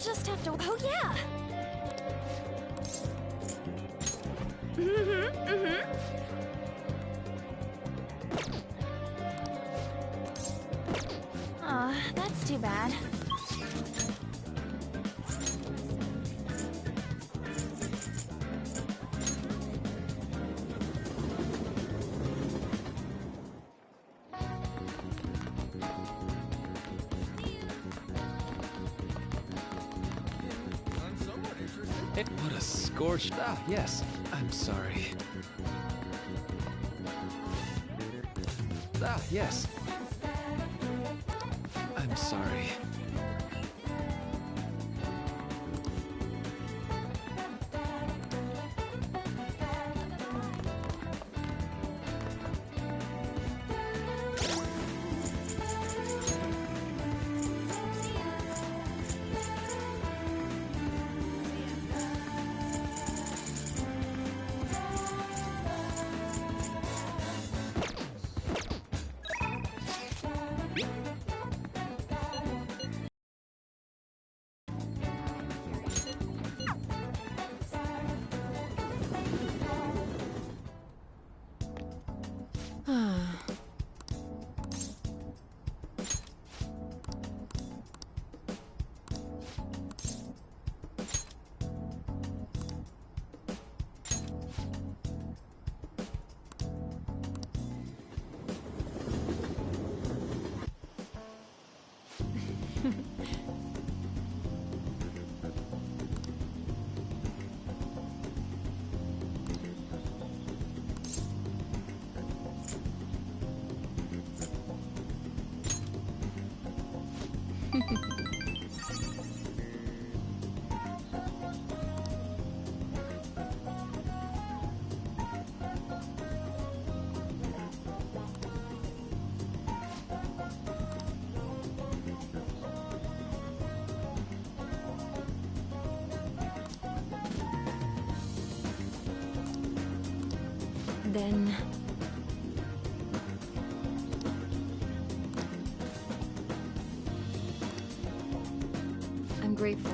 just have to... Oh, yeah! Aw, that's too bad. What a scorched... Ah, yes. I'm sorry. Ah, yes. I'm sorry. Then... I'm grateful.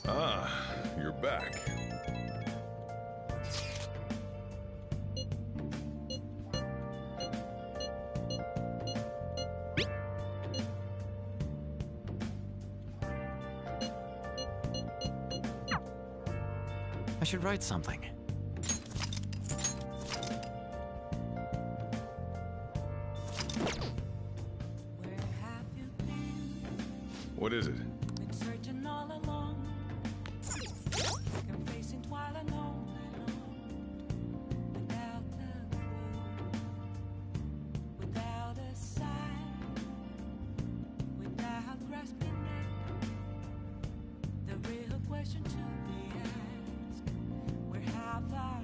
Ah, you're back. I should write something. What is it? Been searching all along, I'm facing twilight alone, without a clue, without a sign, without grasping it. The real question to be asked: where have I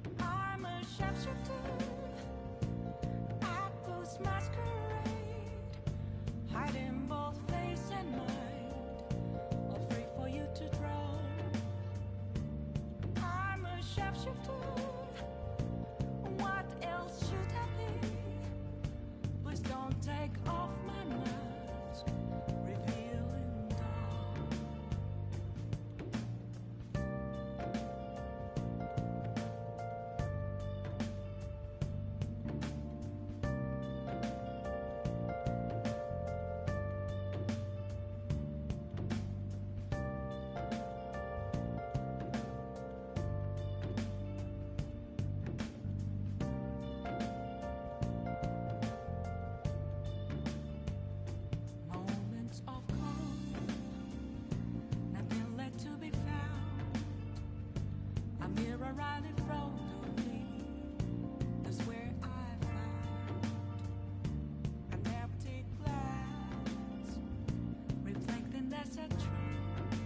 been? I'm a sharpshooter at Post Masquerade, hiding both face and mind, all free for you to draw. I'm a sharpshooter. What else should I be? Please don't take off my mask, revealing dawn. Moments of calm, nothing left to be found. A mirror right in front of me, that's where I found an empty glass, reflecting that's a truth.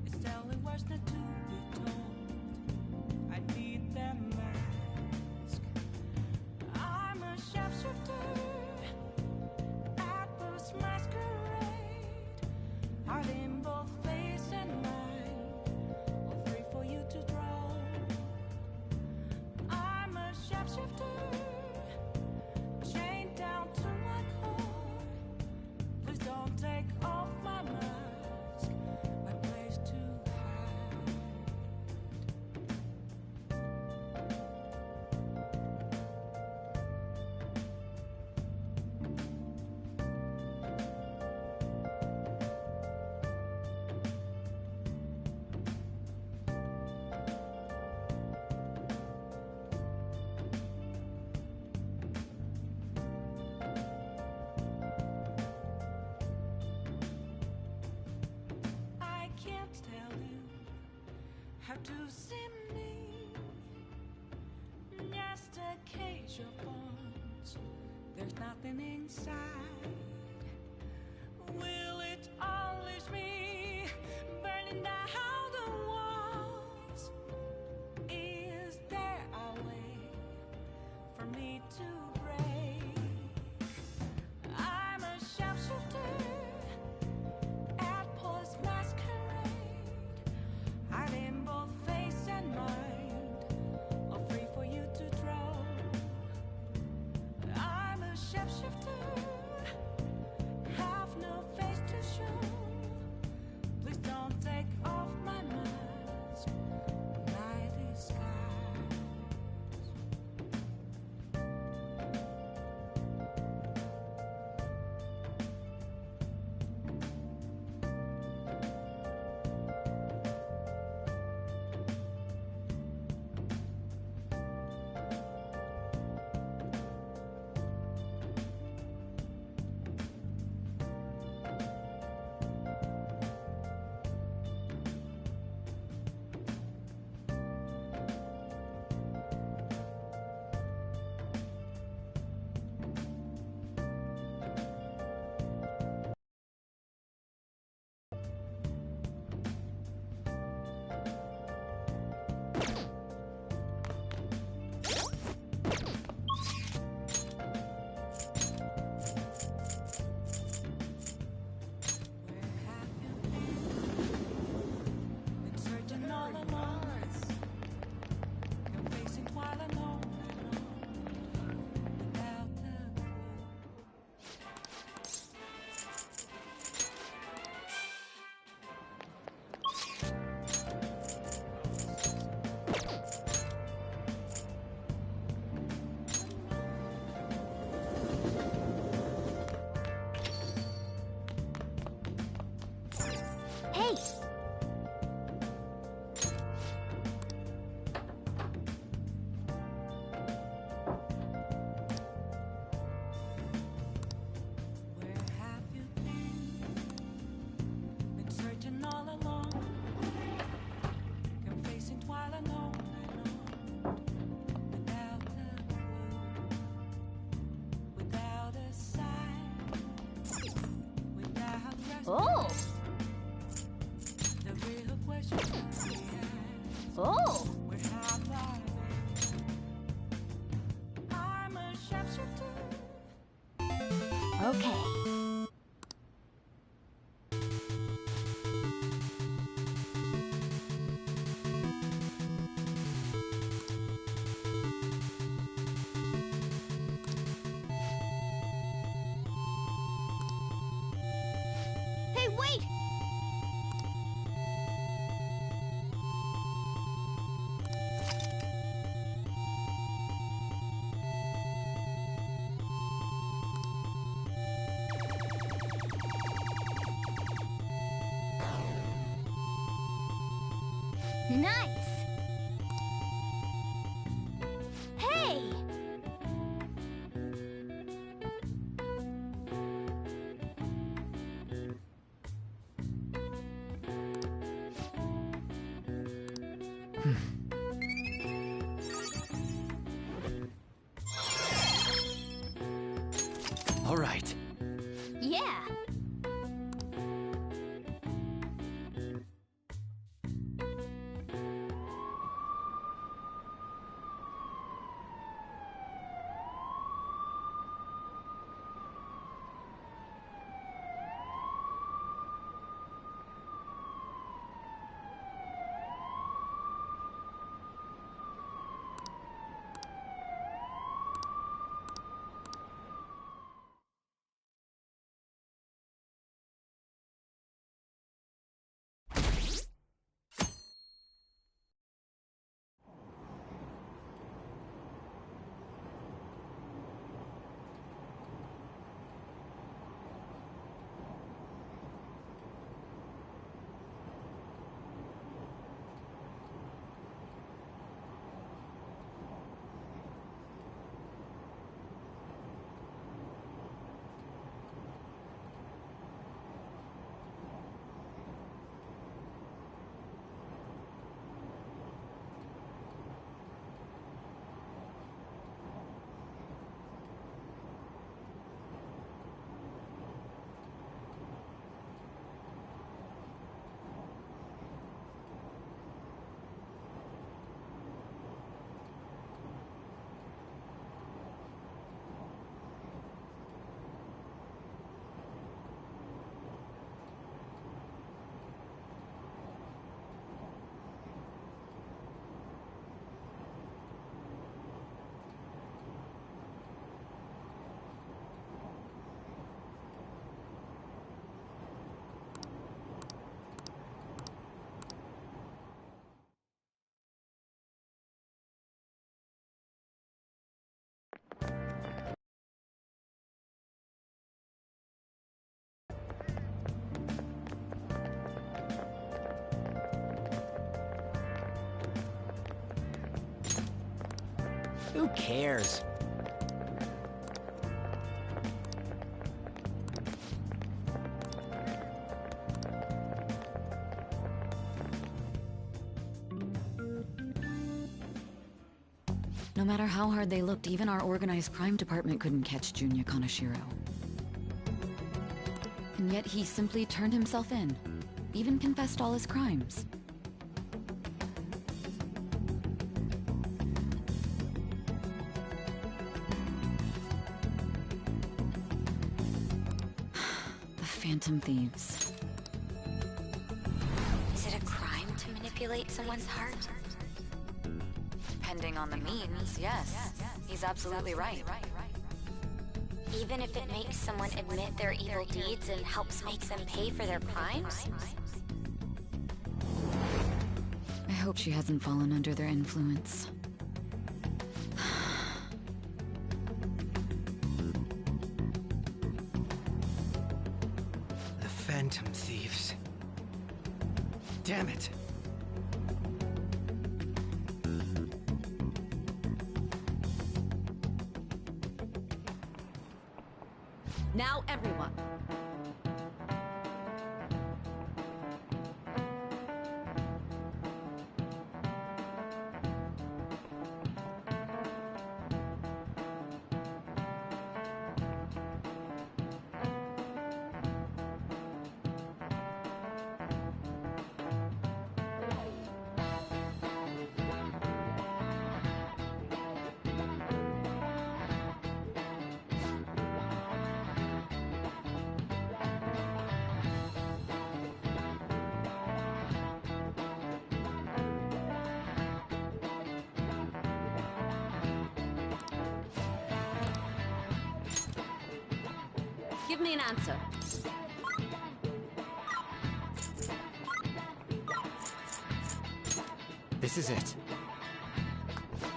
It's telling words not to be told. I need that mask. I'm a sharpshooter at Post Masquerade, hiding both face and mind, all free for you to draw. to see me. Just a cage of bones. There's nothing inside. Will it unleash me, burning down the walls? Is there a way for me to break? I'm a sharpshooter at Post Masquerade, hiding both face and mind, all free for you to draw. I'm a shapeshifter, have no face to show. Please don't take off my mask, my disguise. Where have you been searching all along? Confessing while alone, without the clue. Hey! Where have you been searching all along? Confessing while alone, without the clue, without a sign, without rest. Oh! The real question we ask, Oh! where have I been? I'm a sharpshooter. Okay. Hey, wait! Nice! Hey! All right. Yeah! Who cares? No matter how hard they looked, even our organized crime department couldn't catch Junya Kaneshiro. And yet he simply turned himself in, even confessed all his crimes. The Phantom Thieves. Is it a crime to manipulate someone's heart? Depending on the means, yes. He's absolutely right. Even if it makes someone admit their evil deeds and helps make them pay for their crimes? I hope she hasn't fallen under their influence. The Phantom Thieves. Damn it. Now everyone. Give me an answer. This is it.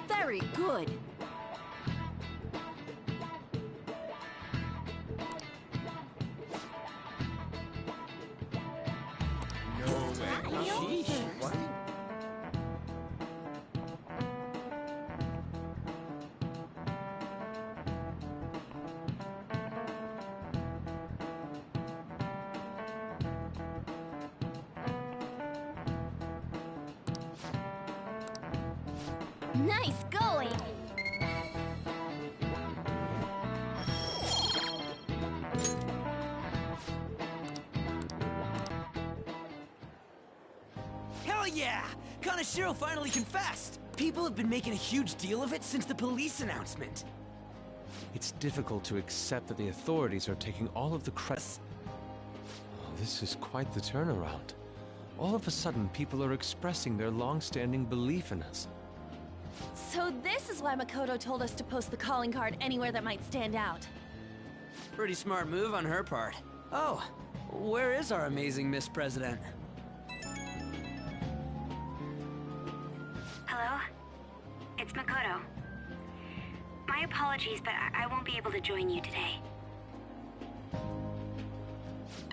Very good. Nice going! Hell yeah! Kaneshiro finally confessed! People have been making a huge deal of it since the police announcement. It's difficult to accept that the authorities are taking all of the credit. Oh, this is quite the turnaround. All of a sudden, people are expressing their long-standing belief in us. So this is why Makoto told us to post the calling card anywhere that might stand out. Pretty smart move on her part. Oh, where is our amazing Miss President? Hello? It's Makoto. My apologies, but I won't be able to join you today.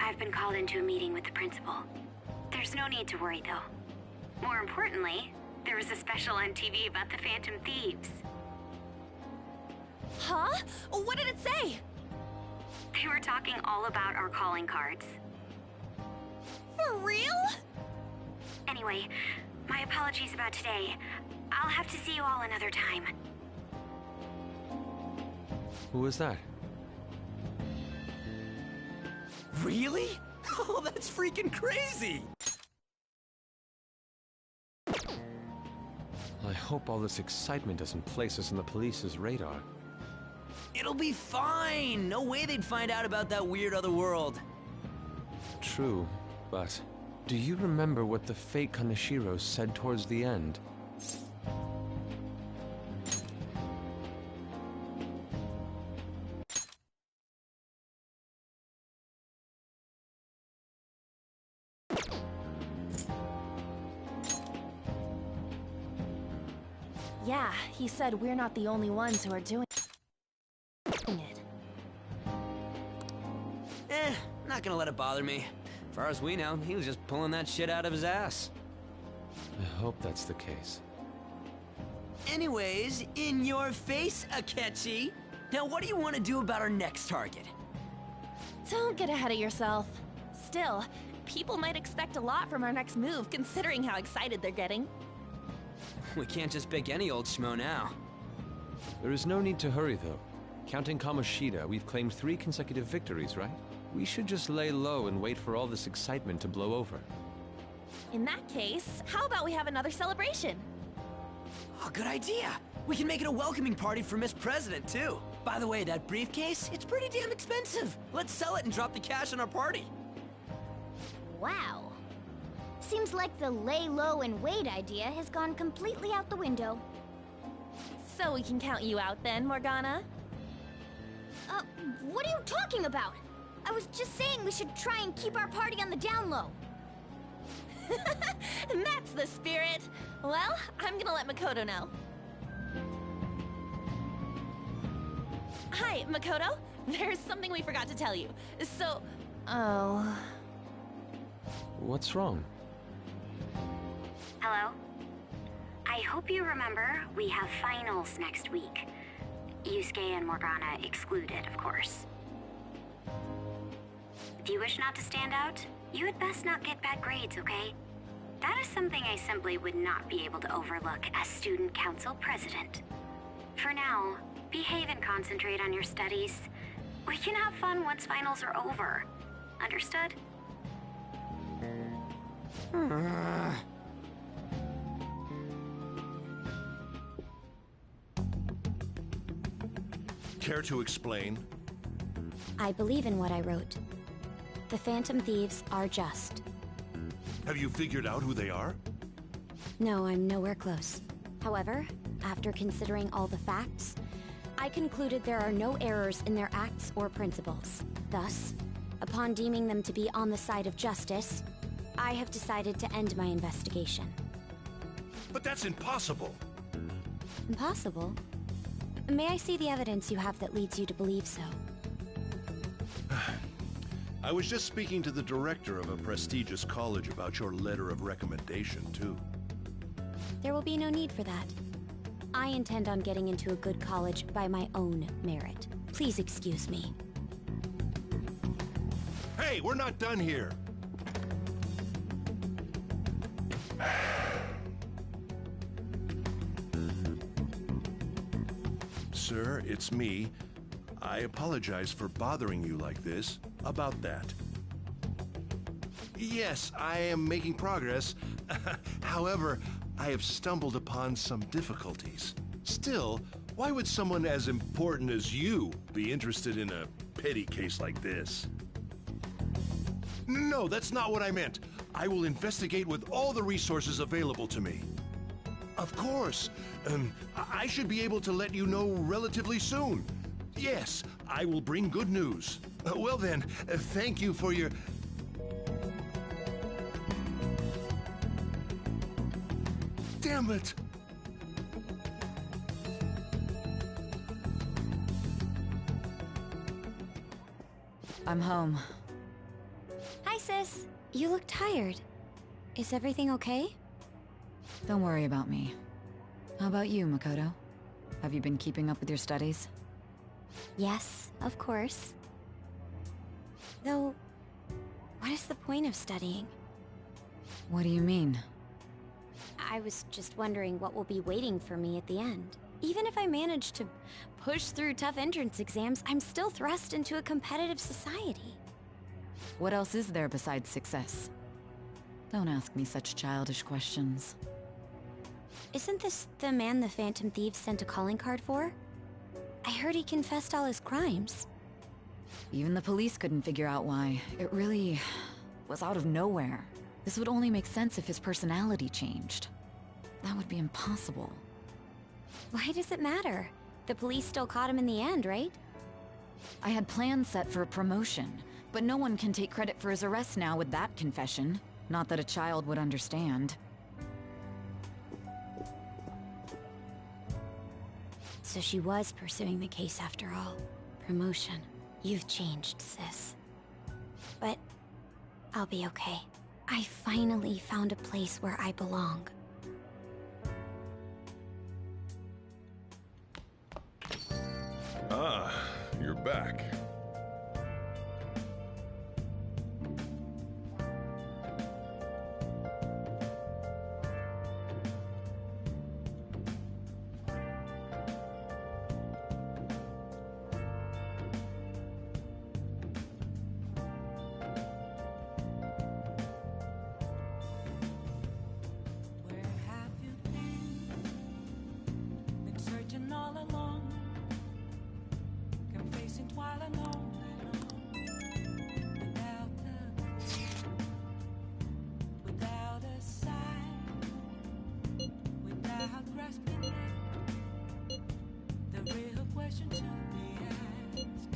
I've been called into a meeting with the principal. There's no need to worry, though. More importantly, there was a special on TV about the Phantom Thieves. Huh? What did it say? They were talking all about our calling cards. For real? Anyway, my apologies about today. I'll have to see you all another time. Who was that? Really? Oh, that's freaking crazy! I hope all this excitement doesn't place us on the police's radar. It'll be fine! No way they'd find out about that weird other world. True, but do you remember what the fake Kaneshiro said towards the end? Yeah, he said we're not the only ones who are doing it. Not gonna let it bother me. As far as we know, he was just pulling that shit out of his ass. I hope that's the case. Anyways, in your face, Akechi. Now what do you want to do about our next target? Don't get ahead of yourself. Still, people might expect a lot from our next move, considering how excited they're getting. We can't just pick any old schmo now. There is no need to hurry, though. Counting Kamoshida, we've claimed 3 consecutive victories, right? We should just lay low and wait for all this excitement to blow over. In that case, how about we have another celebration? Oh, good idea. We can make it a welcoming party for Miss President, too. By the way, that briefcase, it's pretty damn expensive. Let's sell it and drop the cash on our party. Wow. Seems like the lay low and wait idea has gone completely out the window. So we can count you out then, Morgana? What are you talking about? I was just saying we should try and keep our party on the down low. That's the spirit. Well, I'm gonna let Makoto know. Hi, Makoto. There's something we forgot to tell you. So, oh... What's wrong? Hello? I hope you remember we have finals next week. Yusuke and Morgana excluded, of course. If you wish not to stand out, you had best not get bad grades, okay? That is something I simply would not be able to overlook as student council president. For now, behave and concentrate on your studies. We can have fun once finals are over. Understood? Care to explain? I believe in what I wrote. The Phantom Thieves are just. Have you figured out who they are? No, I'm nowhere close. However, after considering all the facts, I concluded there are no errors in their acts or principles. Thus, upon deeming them to be on the side of justice, I have decided to end my investigation. But that's impossible! Impossible? May I see the evidence you have that leads you to believe so? I was just speaking to the director of a prestigious college about your letter of recommendation, too. There will be no need for that. I intend on getting into a good college by my own merit. Please excuse me. Hey, we're not done here! Sir, it's me. I apologize for bothering you like this. About that. Yes, I am making progress. However, I have stumbled upon some difficulties. Still, why would someone as important as you be interested in a petty case like this? No, that's not what I meant. I will investigate with all the resources available to me. Of course. I should be able to let you know relatively soon. Yes, I will bring good news. Well then, thank you for your... Damn it! I'm home. Hi, sis. You look tired. Is everything okay? Don't worry about me. How about you, Makoto? Have you been keeping up with your studies? Yes, of course. Though, what is the point of studying? What do you mean? I was just wondering what will be waiting for me at the end. Even if I manage to push through tough entrance exams, I'm still thrust into a competitive society. What else is there besides success? Don't ask me such childish questions. Isn't this the man the Phantom Thieves sent a calling card for? I heard he confessed all his crimes. Even the police couldn't figure out why. It really was out of nowhere. This would only make sense if his personality changed. That would be impossible. Why does it matter? The police still caught him in the end, right? I had plans set for a promotion, but no one can take credit for his arrest now with that confession. Not that a child would understand. So she was pursuing the case after all. Promotion. You've changed, sis. But I'll be okay. I finally found a place where I belong. back. Where have you been? Been searching all along, confessing while alone without a sign, without grasping it. The real question to be asked: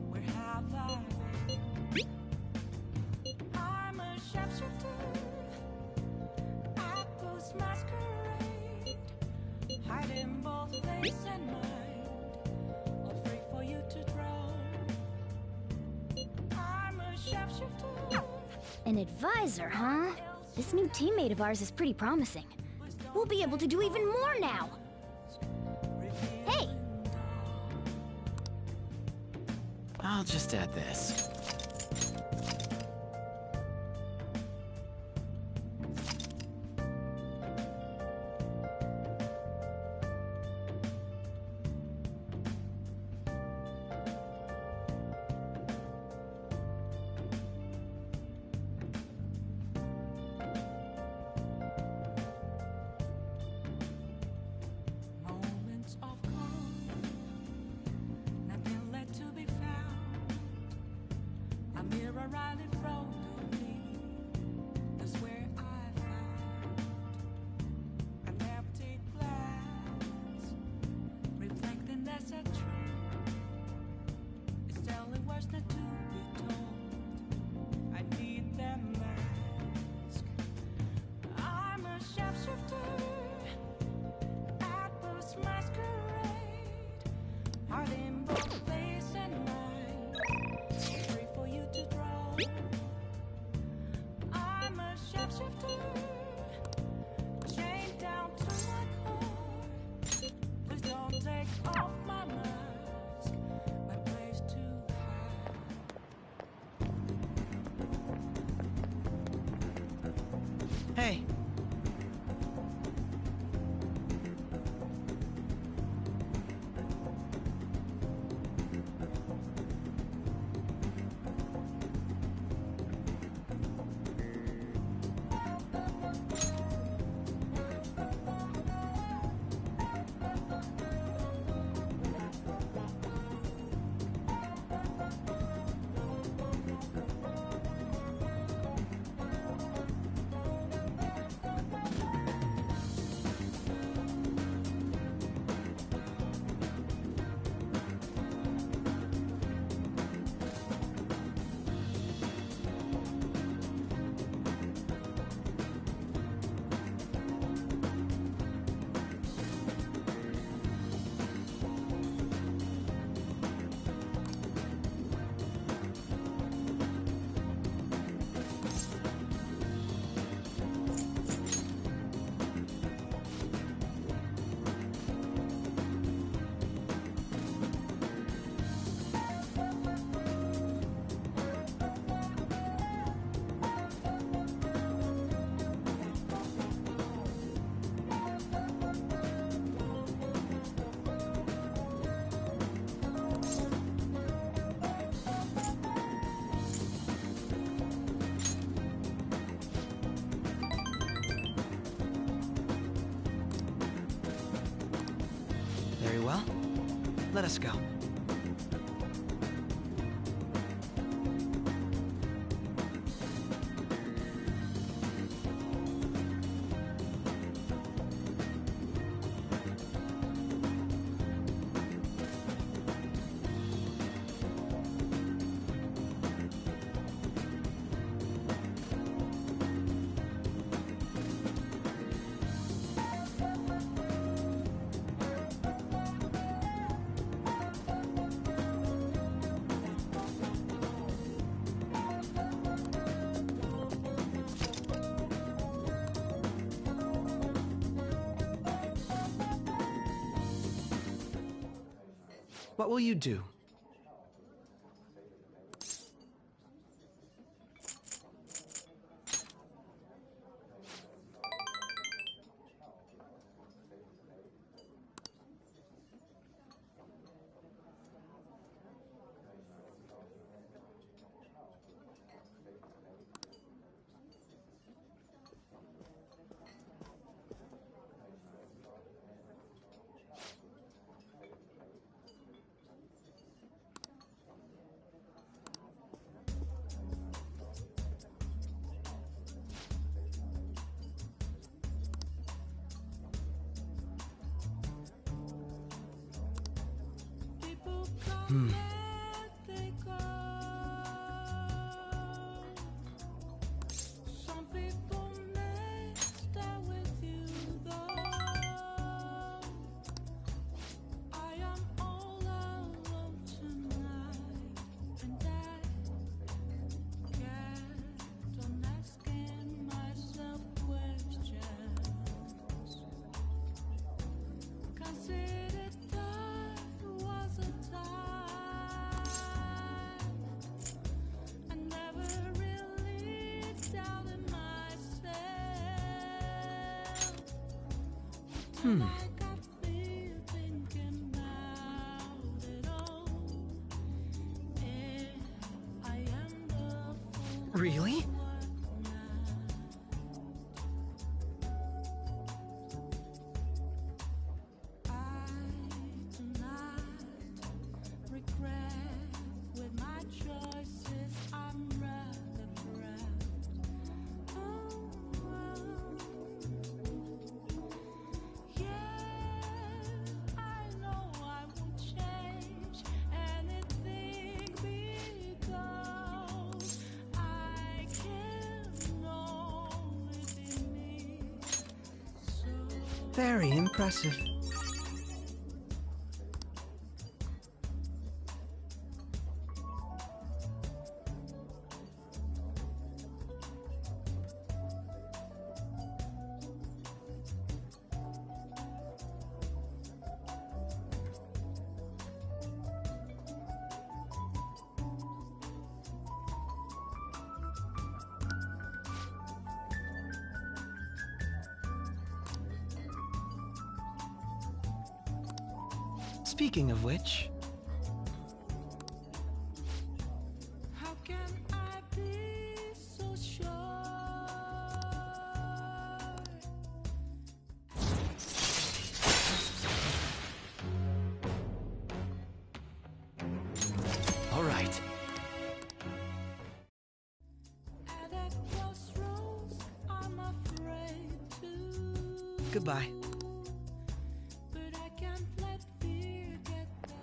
where have I been? I'm a sharpshooter. I post masquerade, hiding both face and mind, afraid for you to draw. I'm a sharpshooter. An advisor, huh? This new teammate of ours is pretty promising. We'll be able to do even more now. Hey, I'll just add this. Moments of calm, nothing left to be found. A mirror right in front of me, that's where I found an empty glass, reflecting that's a truth. It's telling words not to be told. I need that mask. I'm a sharpshooter. I post masquerade, hiding both face and mind, free for you to draw. I'm a sharpshooter, chained down to my core. Please don't take off my mask, my place to hide. Hey, very well. Let us go. What will you do? They go. Some people may stay with you though. I am all alone tonight, and I kept on asking myself questions. Considered that was a time I never really doubted myself. I got me thinking about it all. If I am the fool. Really? I do not regret with my choices. I'm rather proud. Yeah, I know I won't change anything because I can only be me. So Very impressive. Speaking of which, how can I be so sure? all right. At a crossroads, I'm afraid to. Goodbye. But I can't let fear get the.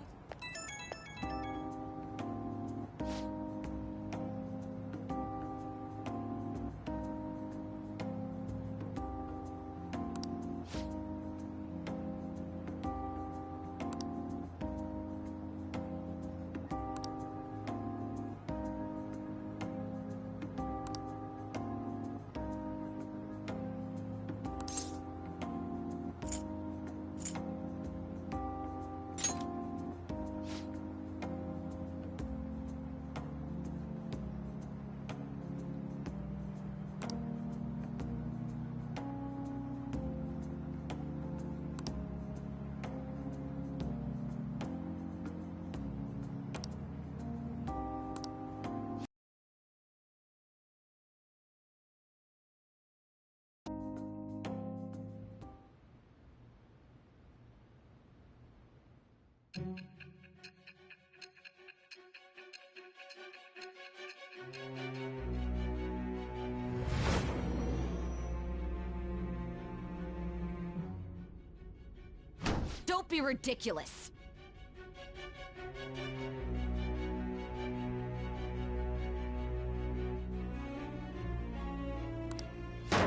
Don't be ridiculous!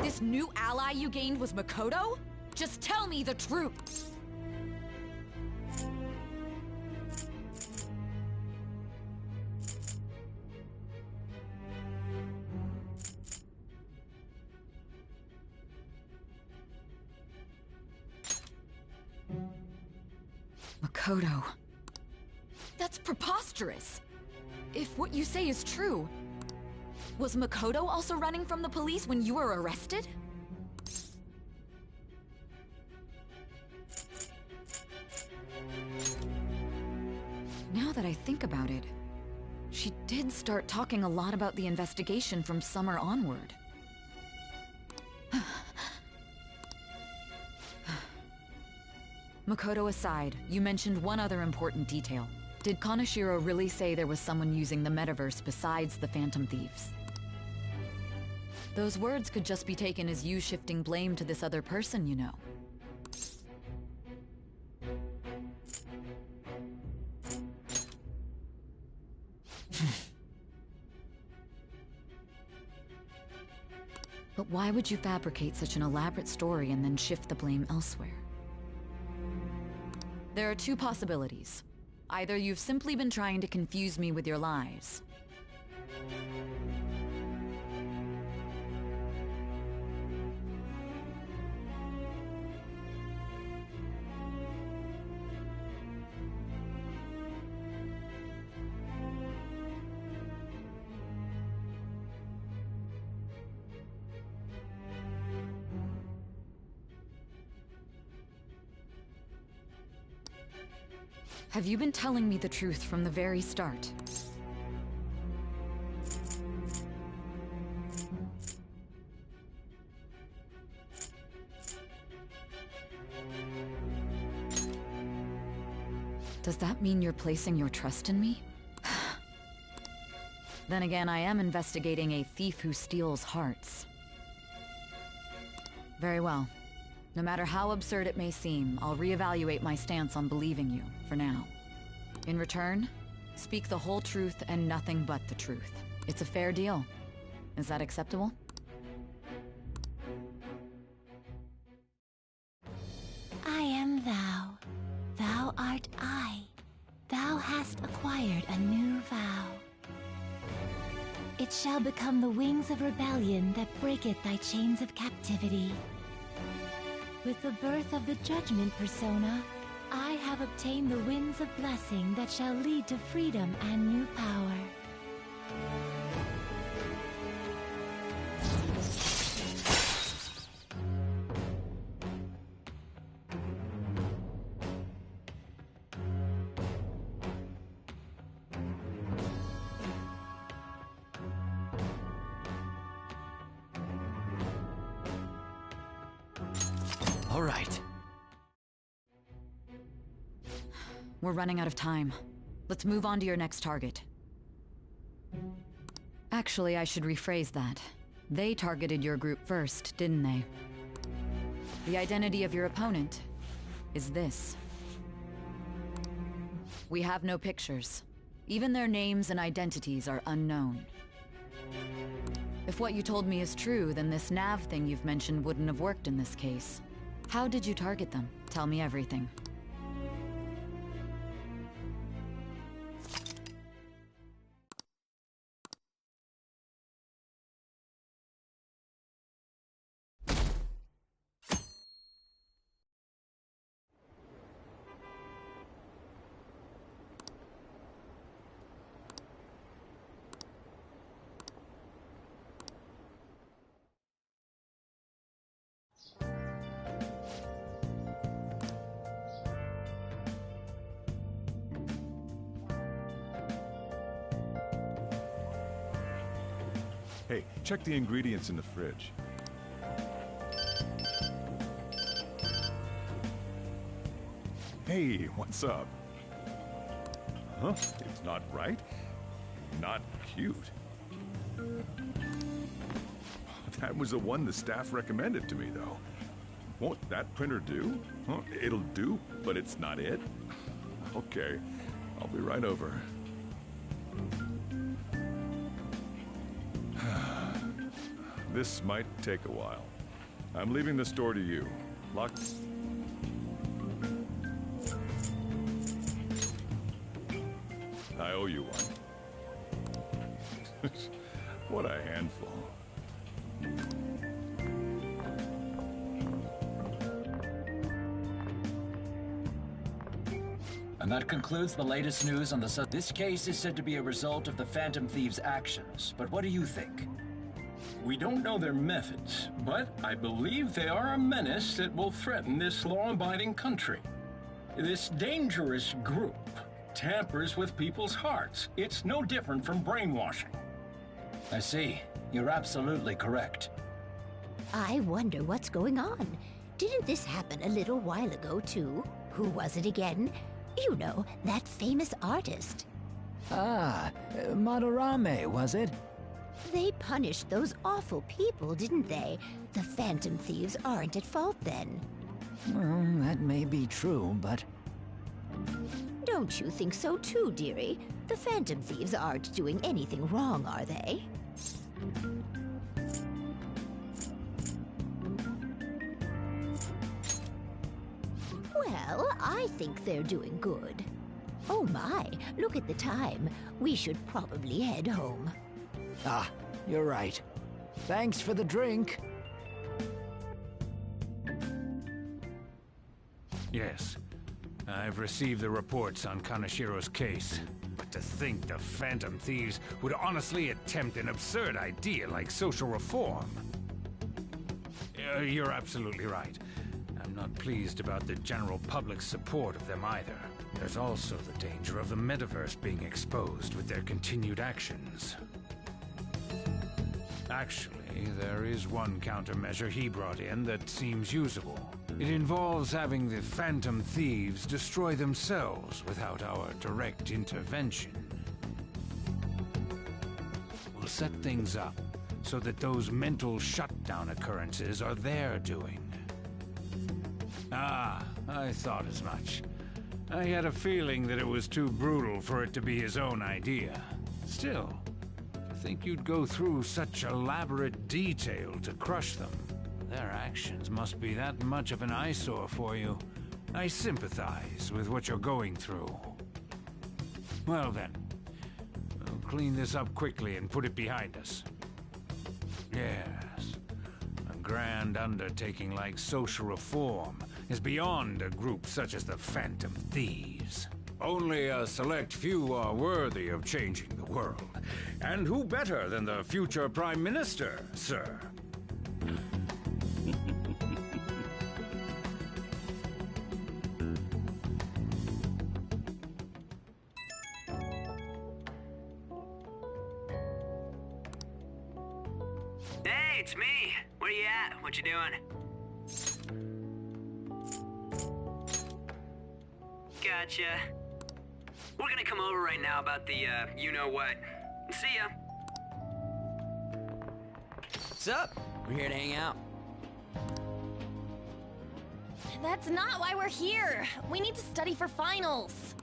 This new ally you gained was Makoto? Just tell me the truth! Makoto. That's preposterous! If what you say is true, was Makoto also running from the police when you were arrested? Now that I think about it, she did start talking a lot about the investigation from summer onward. Makoto aside, you mentioned one other important detail. Did Kaneshiro really say there was someone using the metaverse besides the Phantom Thieves? Those words could just be taken as you shifting blame to this other person, you know. But why would you fabricate such an elaborate story and then shift the blame elsewhere? There are two possibilities. Either you've simply been trying to confuse me with your lies. Have you been telling me the truth from the very start? Does that mean you're placing your trust in me? Then again, I am investigating a thief who steals hearts. Very well. No matter how absurd it may seem, I'll reevaluate my stance on believing you, for now. In return, speak the whole truth and nothing but the truth. It's a fair deal. Is that acceptable? I am thou. Thou art I. Thou hast acquired a new vow. It shall become the wings of rebellion that breaketh thy chains of captivity. With the birth of the Judgment Persona, I have obtained the winds of blessing that shall lead to freedom and new power. All right. We're running out of time. Let's move on to your next target. Actually, I should rephrase that. They targeted your group first, didn't they? The identity of your opponent is this. We have no pictures. Even their names and identities are unknown. If what you told me is true, then this nav thing you've mentioned wouldn't have worked in this case. How did you target them? Tell me everything. Hey, check the ingredients in the fridge. Hey, what's up? Huh? It's not right? Not cute. That was the one the staff recommended to me, though. Won't that printer do? Huh? It'll do, but it's not it? Okay, I'll be right over. This might take a while. I'm leaving the store to you. Lock... I owe you one. What a handful. And that concludes the latest news on the This case is said to be a result of the Phantom Thieves' actions, but what do you think? We don't know their methods, but I believe they are a menace that will threaten this law-abiding country. This dangerous group tampers with people's hearts. It's no different from brainwashing. I see. You're absolutely correct. I wonder what's going on. Didn't this happen a little while ago, too? Who was it again? You know, that famous artist. Ah, Madarame, was it? They punished those awful people, didn't they? The Phantom Thieves aren't at fault then. Well, that may be true, but... Don't you think so too, dearie? The Phantom Thieves aren't doing anything wrong, are they? Well, I think they're doing good. Oh my, look at the time. We should probably head home. Ah, you're right. Thanks for the drink. Yes. I've received the reports on Kanashiro's case. But to think the Phantom Thieves would honestly attempt an absurd idea like social reform. You're absolutely right. I'm not pleased about the general public's support of them either. There's also the danger of the metaverse being exposed with their continued actions. Actually, there is one countermeasure he brought in that seems usable. It involves having the Phantom Thieves destroy themselves without our direct intervention. We'll set things up so that those mental shutdown occurrences are their doing. Ah, I thought as much. I had a feeling that it was too brutal for it to be his own idea. Still, to think you'd go through such elaborate detail to crush them. Their actions must be that much of an eyesore for you. I sympathize with what you're going through. Well then, we'll clean this up quickly and put it behind us. Yes, a grand undertaking like social reform is beyond a group such as the Phantom Thieves. Only a select few are worthy of changing the world. And who better than the future Prime Minister, sir? Hey, it's me. Where you at? What you doing? Gotcha. We're gonna come over right now about the, you-know-what. See ya. What's up? We're here to hang out. That's not why we're here. We need to study for finals.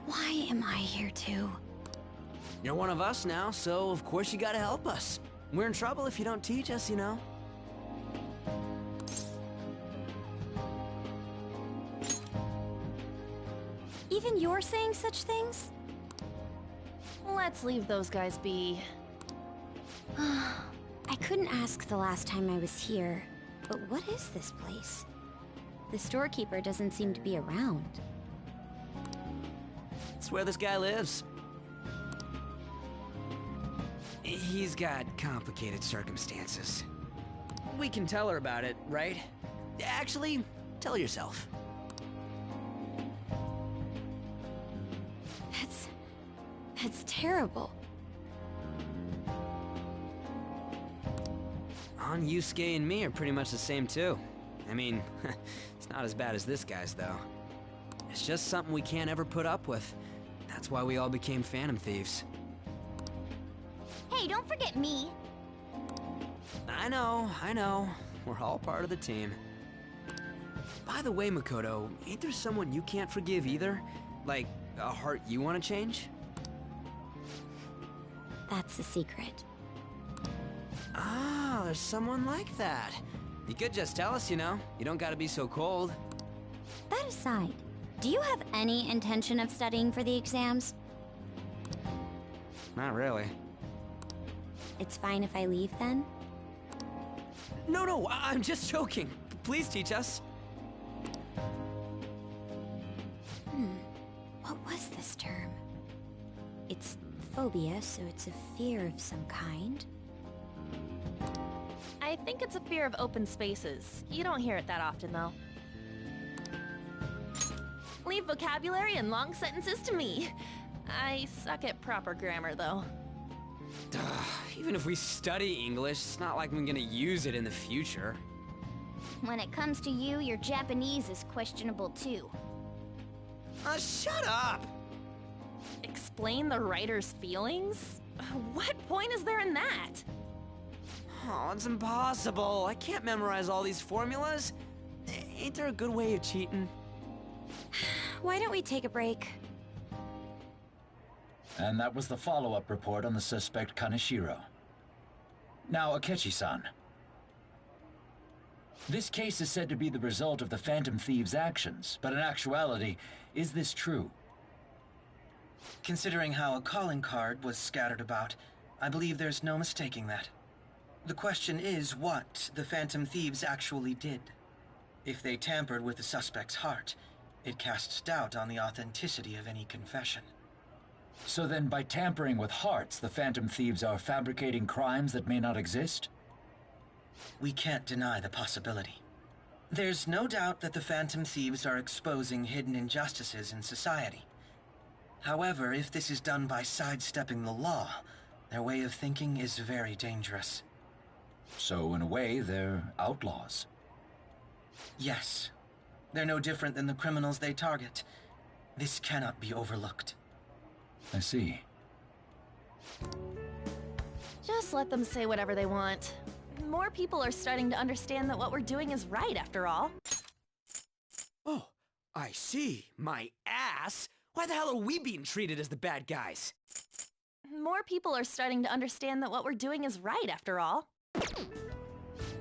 Why am I here too? You're one of us now, so of course you gotta help us. We're in trouble if you don't teach us, you know. Even you're saying such things? Let's leave those guys be. I couldn't ask the last time I was here, but what is this place? The storekeeper doesn't seem to be around. It's where this guy lives. He's got complicated circumstances. We can tell her about it, right? Actually, tell yourself. That's terrible. On Yusuke and me are pretty much the same too. I mean, it's not as bad as this guy's though. It's just something we can't ever put up with. That's why we all became Phantom Thieves. Hey, don't forget me. I know. We're all part of the team. By the way, Makoto, ain't there someone you can't forgive either? Like, a heart you want to change? That's a secret. Ah, there's someone like that. You could just tell us, you know. You don't gotta be so cold. That aside, do you have any intention of studying for the exams? Not really. It's fine if I leave then? No, I'm just joking. Please teach us. What was this term? It's phobia, so it's a fear of some kind. I think it's a fear of open spaces. You don't hear it that often, though. Leave vocabulary and long sentences to me. I suck at proper grammar, though. Even if we study English, it's not like we're gonna use it in the future. When it comes to you, your Japanese is questionable too. Shut up! Explain the writer's feelings? What point is there in that? Oh, it's impossible. I can't memorize all these formulas. Ain't there a good way of cheating? Why don't we take a break? And that was the follow-up report on the suspect Kaneshiro. Now, Akechi-san. This case is said to be the result of the Phantom Thieves' actions, but in actuality, is this true? Considering how a calling card was scattered about, I believe there's no mistaking that. The question is what the Phantom Thieves actually did. If they tampered with the suspect's heart, it casts doubt on the authenticity of any confession. So then, by tampering with hearts, the Phantom Thieves are fabricating crimes that may not exist? We can't deny the possibility. There's no doubt that the Phantom Thieves are exposing hidden injustices in society. However, if this is done by sidestepping the law, their way of thinking is very dangerous. So, in a way, they're outlaws. Yes. They're no different than the criminals they target. This cannot be overlooked. I see. Just let them say whatever they want. More people are starting to understand that what we're doing is right, after all. Oh, I see. My ass? Why the hell are we being treated as the bad guys? More people are starting to understand that what we're doing is right, after all.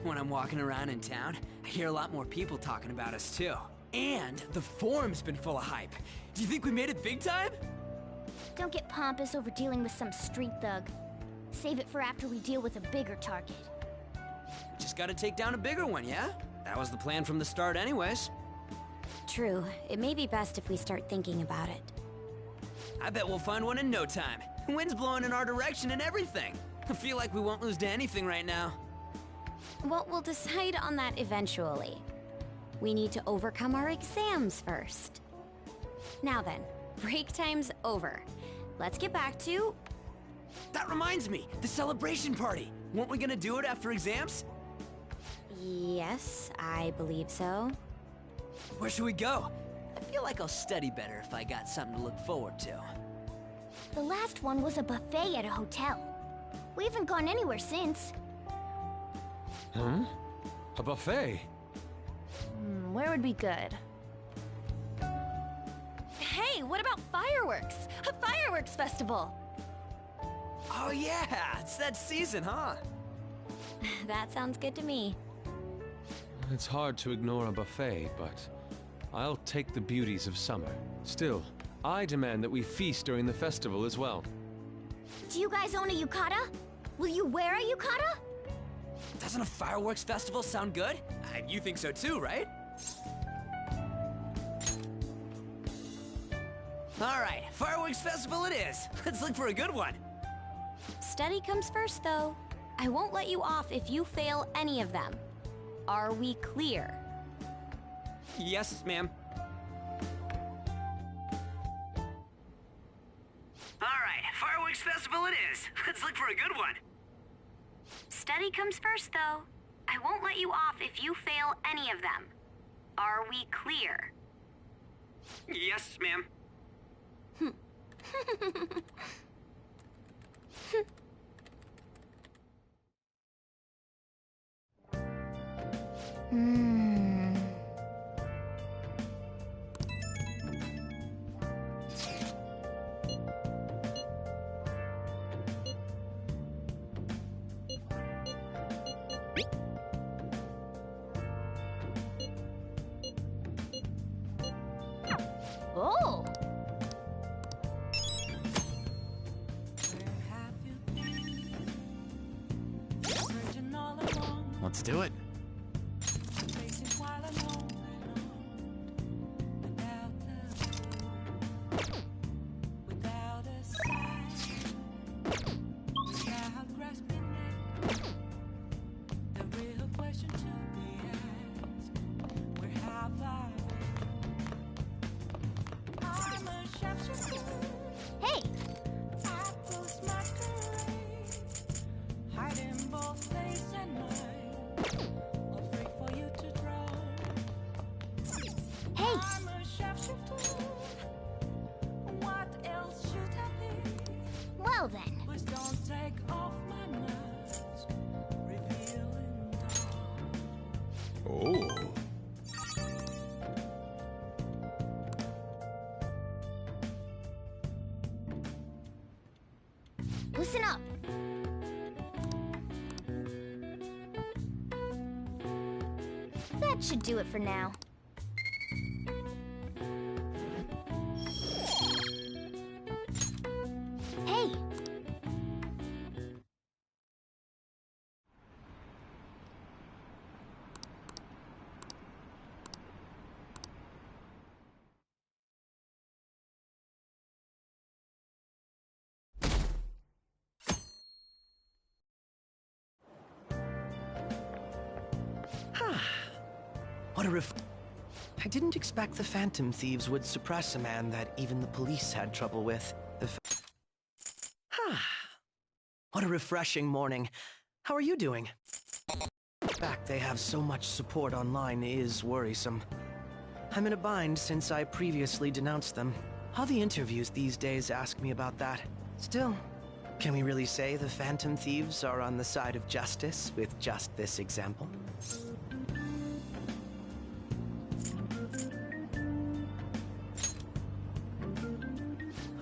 When I'm walking around in town, I hear a lot more people talking about us, too. And the forum's been full of hype. Do you think we made it big time? Don't get pompous over dealing with some street thug. Save it for after we deal with a bigger target. We just gotta take down a bigger one, yeah? That was the plan from the start anyways. True. It may be best if we start thinking about it. I bet we'll find one in no time. Wind's blowing in our direction and everything. I feel like we won't lose to anything right now. Well, we'll decide on that eventually. We need to overcome our exams first. Now then, break time's over. Let's get back to... That reminds me, the celebration party. Weren't we gonna do it after exams? Yes, I believe so. Where should we go? I feel like I'll study better if I got something to look forward to. The last one was a buffet at a hotel. We haven't gone anywhere since. Huh? A buffet? Where would be good? Hey, what about fireworks? A fireworks festival! Oh yeah, it's that season, huh? That sounds good to me. It's hard to ignore a buffet, but I'll take the beauties of summer. Still, I demand that we feast during the festival as well. Do you guys own a yukata? Will you wear a yukata? Doesn't a fireworks festival sound good? You think so too, right? Alright, fireworks festival it is. Let's look for a good one. Study comes first, though. I won't let you off if you fail any of them. Are we clear? Yes, ma'am. Alright, fireworks festival it is. Let's look for a good one. Study comes first, though. I won't let you off if you fail any of them. Are we clear? Yes, ma'am. Oh! Let's do it. Hey! Hey! Well then. Oh. Listen up. That should do it for now. Hey! What a I didn't expect the Phantom Thieves would suppress a man that even the police had trouble with. What a refreshing morning. How are you doing? The fact they have so much support online is worrisome. I'm in a bind since I previously denounced them. All the interviews these days ask me about that. Still, can we really say the Phantom Thieves are on the side of justice with just this example?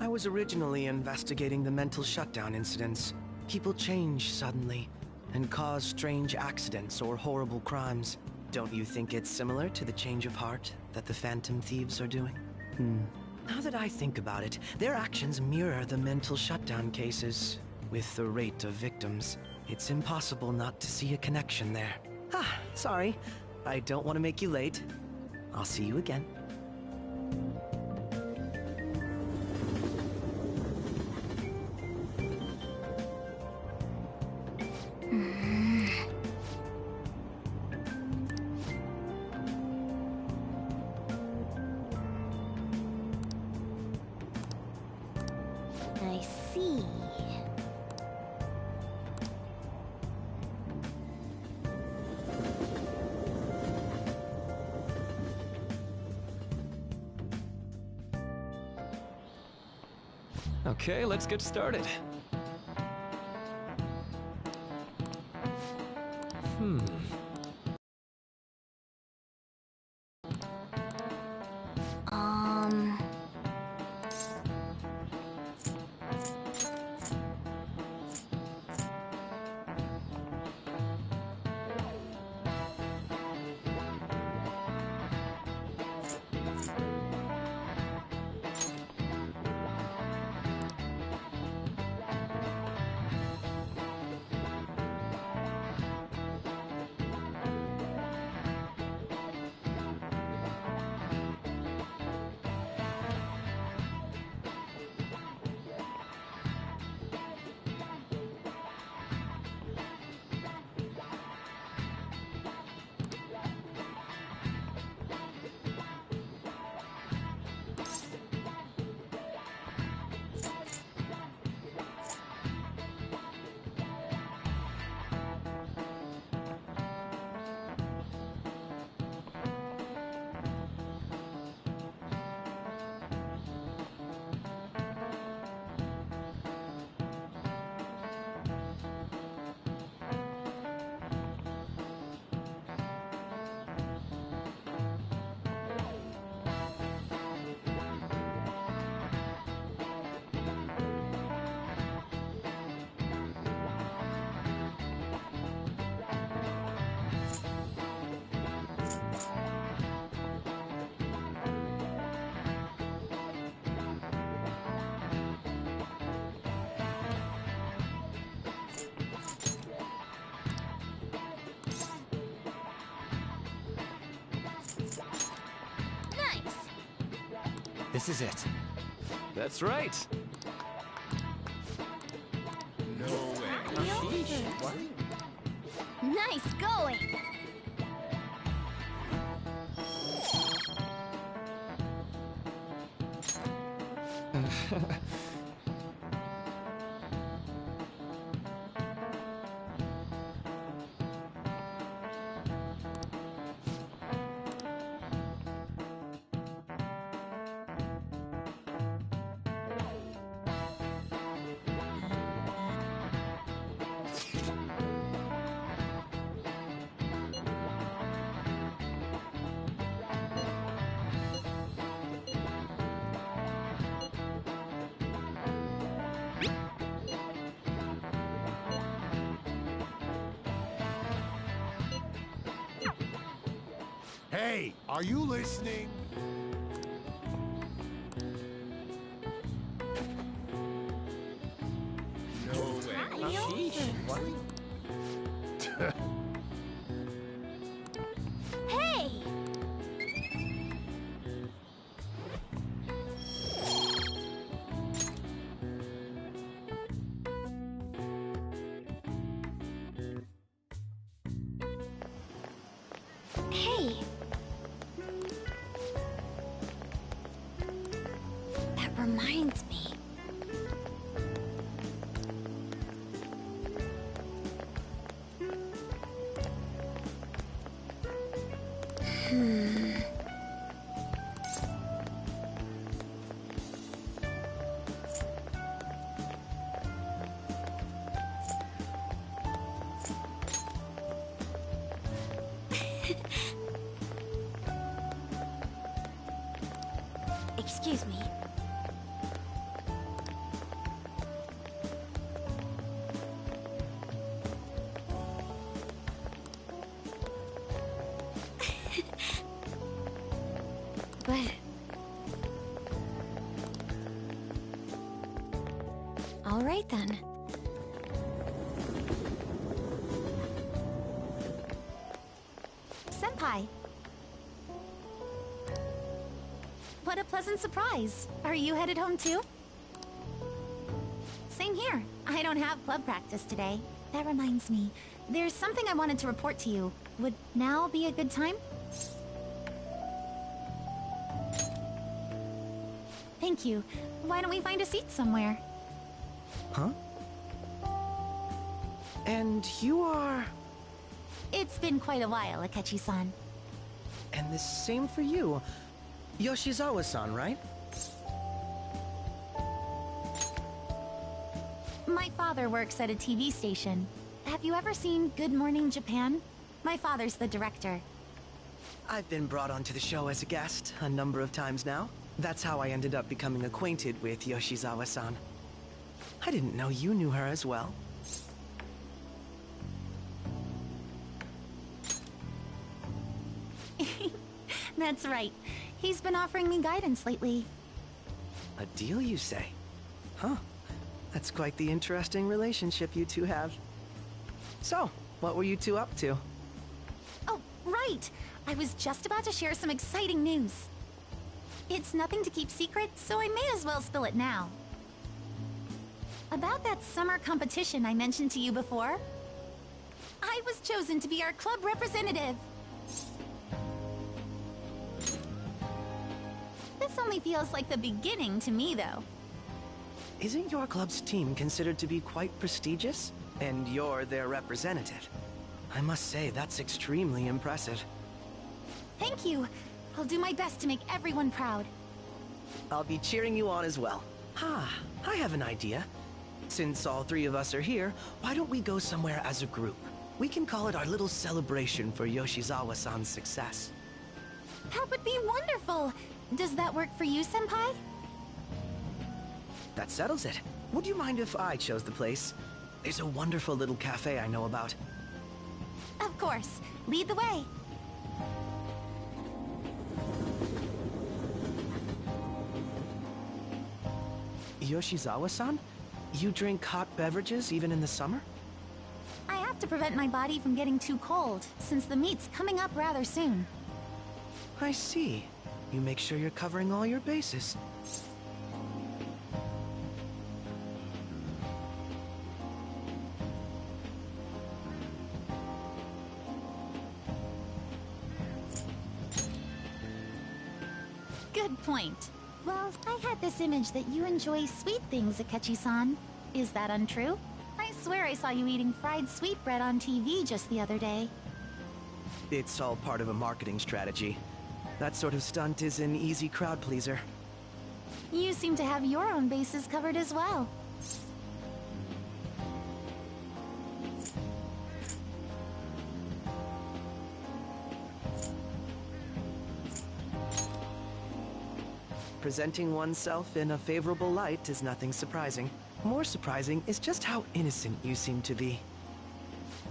I was originally investigating the mental shutdown incidents. People change suddenly and cause strange accidents or horrible crimes. Don't you think it's similar to the change of heart that the Phantom Thieves are doing? Now that I think about it, their actions mirror the mental shutdown cases. With the rate of victims, it's impossible not to see a connection there. Sorry. I don't want to make you late. I'll see you again. I see. Okay, let's get started. This is it. That's right. No way. Nice going. Hey, are you listening? No way. What? Hey! Hey! That reminds me. Excuse me. But... all right then. Senpai. What a pleasant surprise. Are you headed home too? Same here. I don't have club practice today. That reminds me, there's something I wanted to report to you. Would now be a good time? Thank you. Why don't we find a seat somewhere? Huh? And you are... It's been quite a while, Akechi-san. And the same for you. Yoshizawa-san, right? My father works at a TV station. Have you ever seen Good Morning Japan? My father's the director. I've been brought onto the show as a guest a number of times now. That's how I ended up becoming acquainted with Yoshizawa-san. I didn't know you knew her as well. That's right. He's been offering me guidance lately. A deal, you say? Huh. That's quite the interesting relationship you two have. So, what were you two up to? Oh, right! I was just about to share some exciting news. It's nothing to keep secret, so I may as well spill it now. About that summer competition I mentioned to you before, I was chosen to be our club representative. This only feels like the beginning to me, though. Isn't your club's team considered to be quite prestigious? And you're their representative. I must say, that's extremely impressive. Thank you. I'll do my best to make everyone proud. I'll be cheering you on as well. I have an idea. Since all three of us are here, why don't we go somewhere as a group? We can call it our little celebration for Yoshizawa-san's success. That would be wonderful! Does that work for you, Senpai? That settles it. Would you mind if I chose the place? There's a wonderful little cafe I know about. Of course. Lead the way. Yoshizawa-san? You drink hot beverages even in the summer? I have to prevent my body from getting too cold, since the meet's coming up rather soon. I see. You make sure you're covering all your bases. Good point. Well, I had this image that you enjoy sweet things, Akechi-san. Is that untrue? I swear I saw you eating fried sweetbread on TV just the other day. It's all part of a marketing strategy. That sort of stunt is an easy crowd pleaser. You seem to have your own bases covered as well. Presenting oneself in a favorable light is nothing surprising. More surprising is just how innocent you seem to be.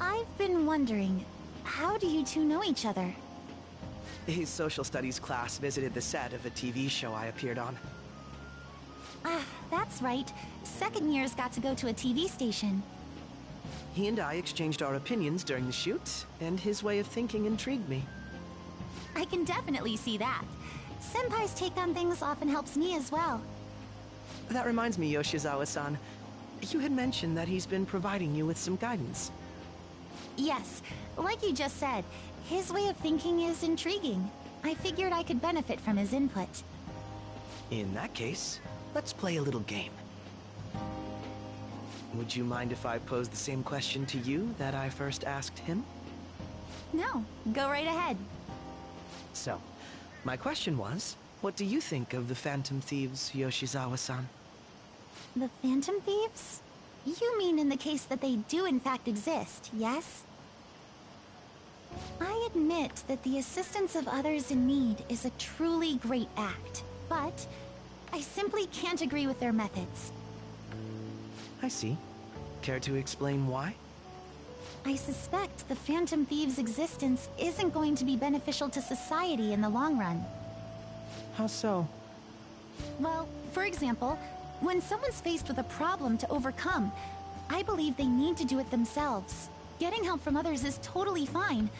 I've been wondering, how do you two know each other? His social studies class visited the set of a TV show I appeared on. Ah, that's right. Second years got to go to a TV station. He and I exchanged our opinions during the shoot, and his way of thinking intrigued me. I can definitely see that. Senpai's take on things often helps me as well. That reminds me, Yoshizawa-san. You had mentioned that he's been providing you with some guidance. Yes, like you just said, his way of thinking is intriguing. I figured I could benefit from his input. In that case, let's play a little game. Would you mind if I pose the same question to you that I first asked him? No, go right ahead. So, my question was, what do you think of the Phantom Thieves, Yoshizawa-san? The Phantom Thieves? You mean in the case that they do in fact exist, yes? I admit that the assistance of others in need is a truly great act, but I simply can't agree with their methods. I see. Care to explain why? I suspect the Phantom Thieves' existence isn't going to be beneficial to society in the long run. How so? Well, for example, when someone's faced with a problem to overcome, I believe they need to do it themselves. Getting help from others is totally fine,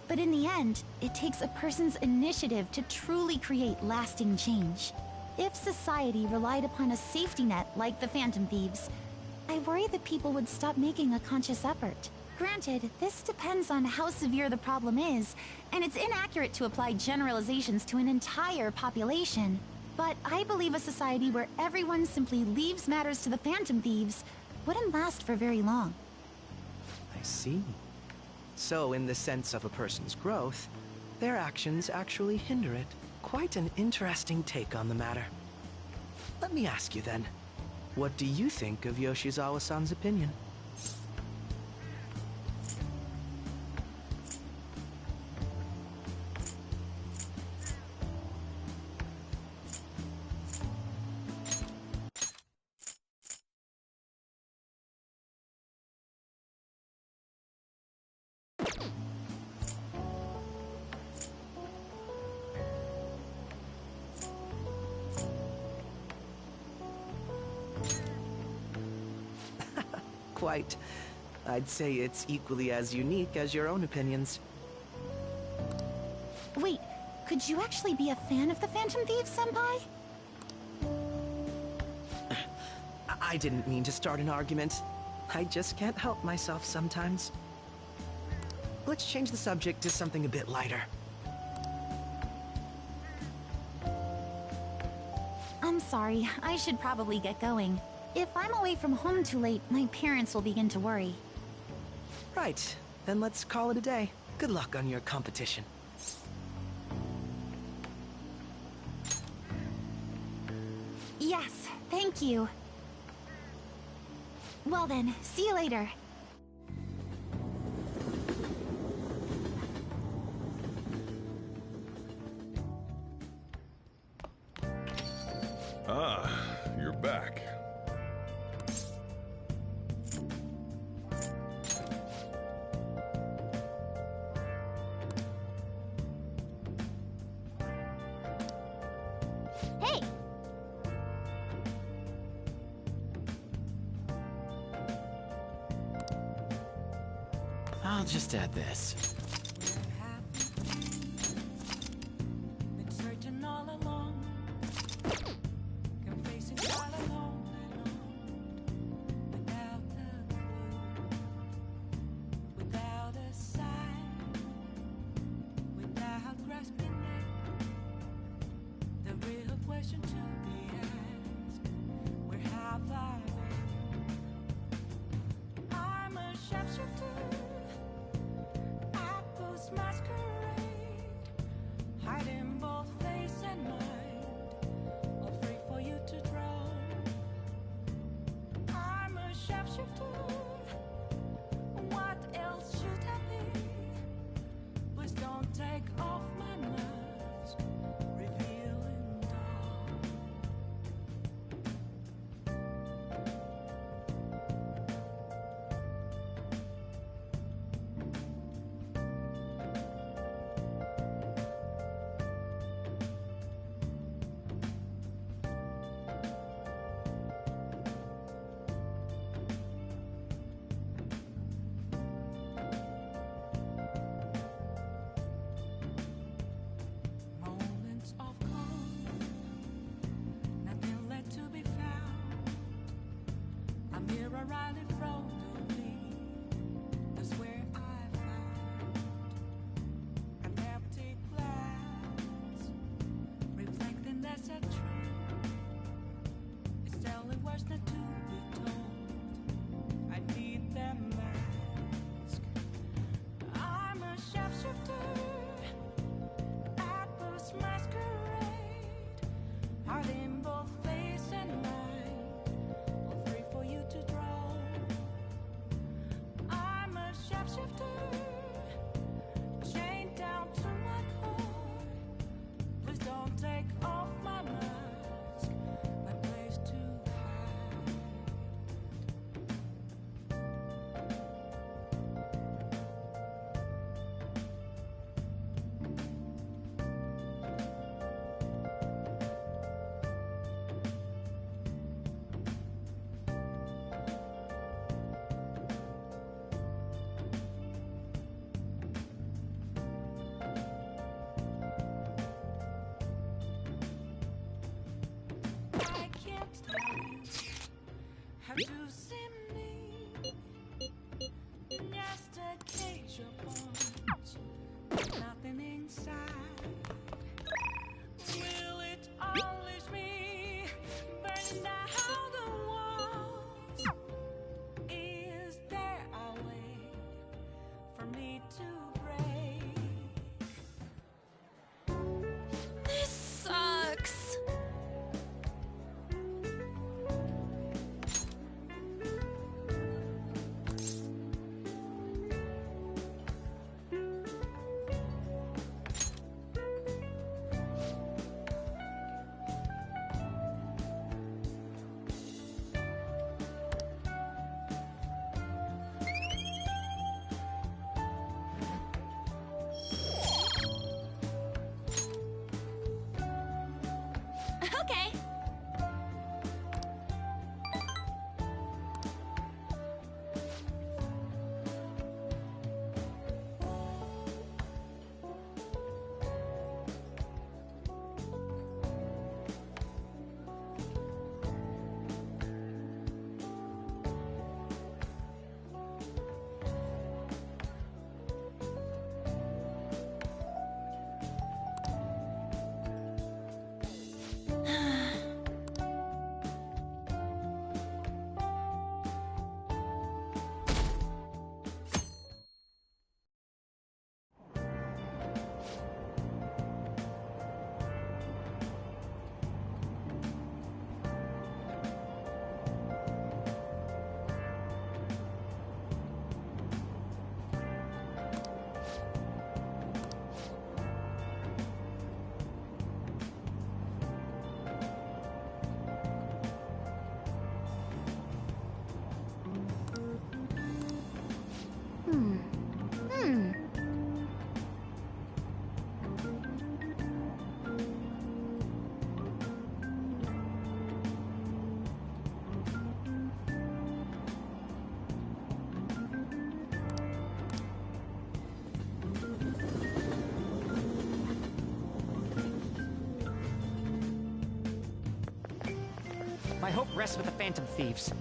but in the end, it takes a person's initiative to truly create lasting change. If society relied upon a safety net like the Phantom Thieves, I worry that people would stop making a conscious effort. Granted, this depends on how severe the problem is, and it's inaccurate to apply generalizations to an entire population. But I believe a society where everyone simply leaves matters to the Phantom Thieves wouldn't last for very long. I see. So, in the sense of a person's growth, their actions actually hinder it. Quite an interesting take on the matter. Let me ask you then, what do you think of Yoshizawa-san's opinion? Quite. I'd say it's equally as unique as your own opinions. Wait, could you actually be a fan of the Phantom Thieves, Senpai? I didn't mean to start an argument. I just can't help myself sometimes. Let's change the subject to something a bit lighter. I'm sorry, I should probably get going. If I'm away from home too late, my parents will begin to worry. Right, then let's call it a day. Good luck on your competition. Yes, thank you. Well then, see you later. Ah, you're back. Hey! I'll just add this. Been searching all along, confessing all alone without a clue, without a sign, without grasping it. The real question to be asked: where have I been? I'm a sharpshooter. I next time have to see me. Just a cage of bones, nothing inside. Will it unleash me? Burn down the walls. Is there a way for me to break? This sucks. Okay. My hope rests with the Phantom Thieves.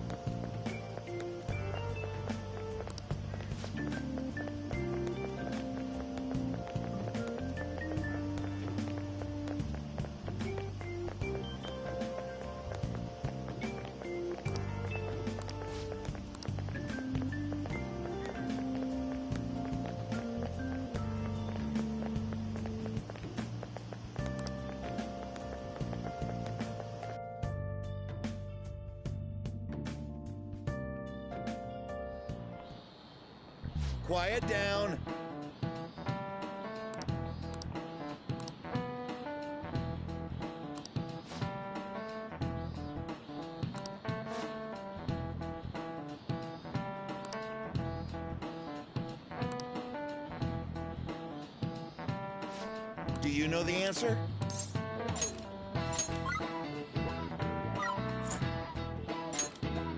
Quiet down. Do you know the answer?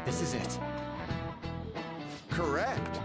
This is it. Correct.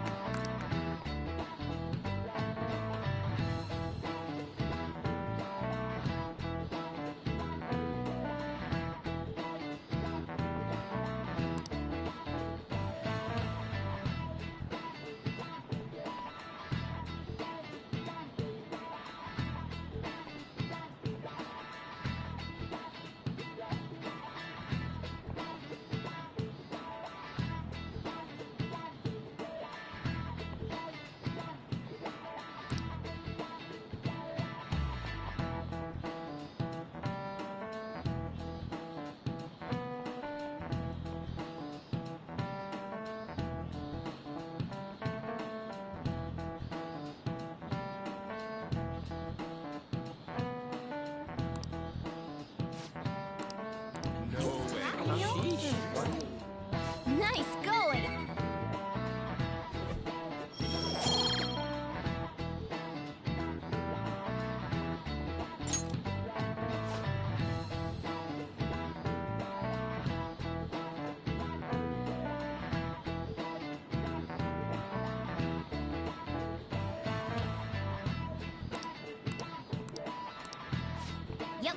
Nice going! Yep.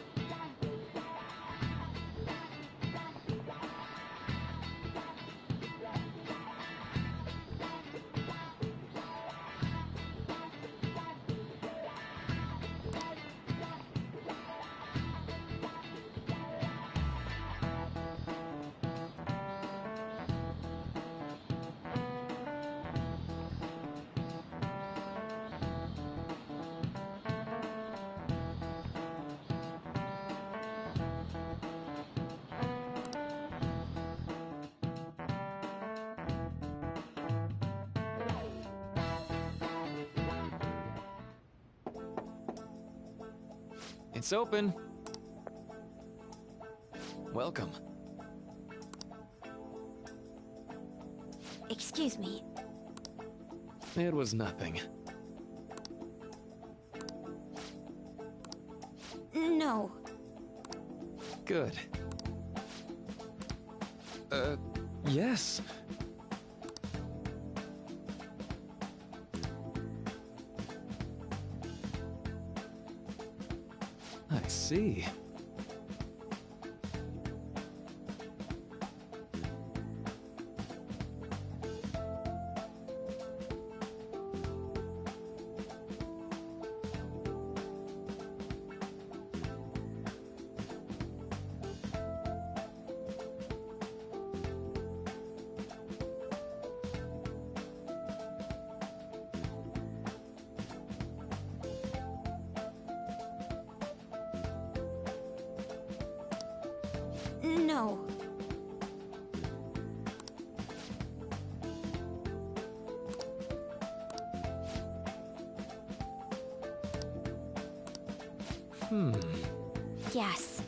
It's open. Welcome. Excuse me. It was nothing. No. Good. Yes. I see. No. Yes.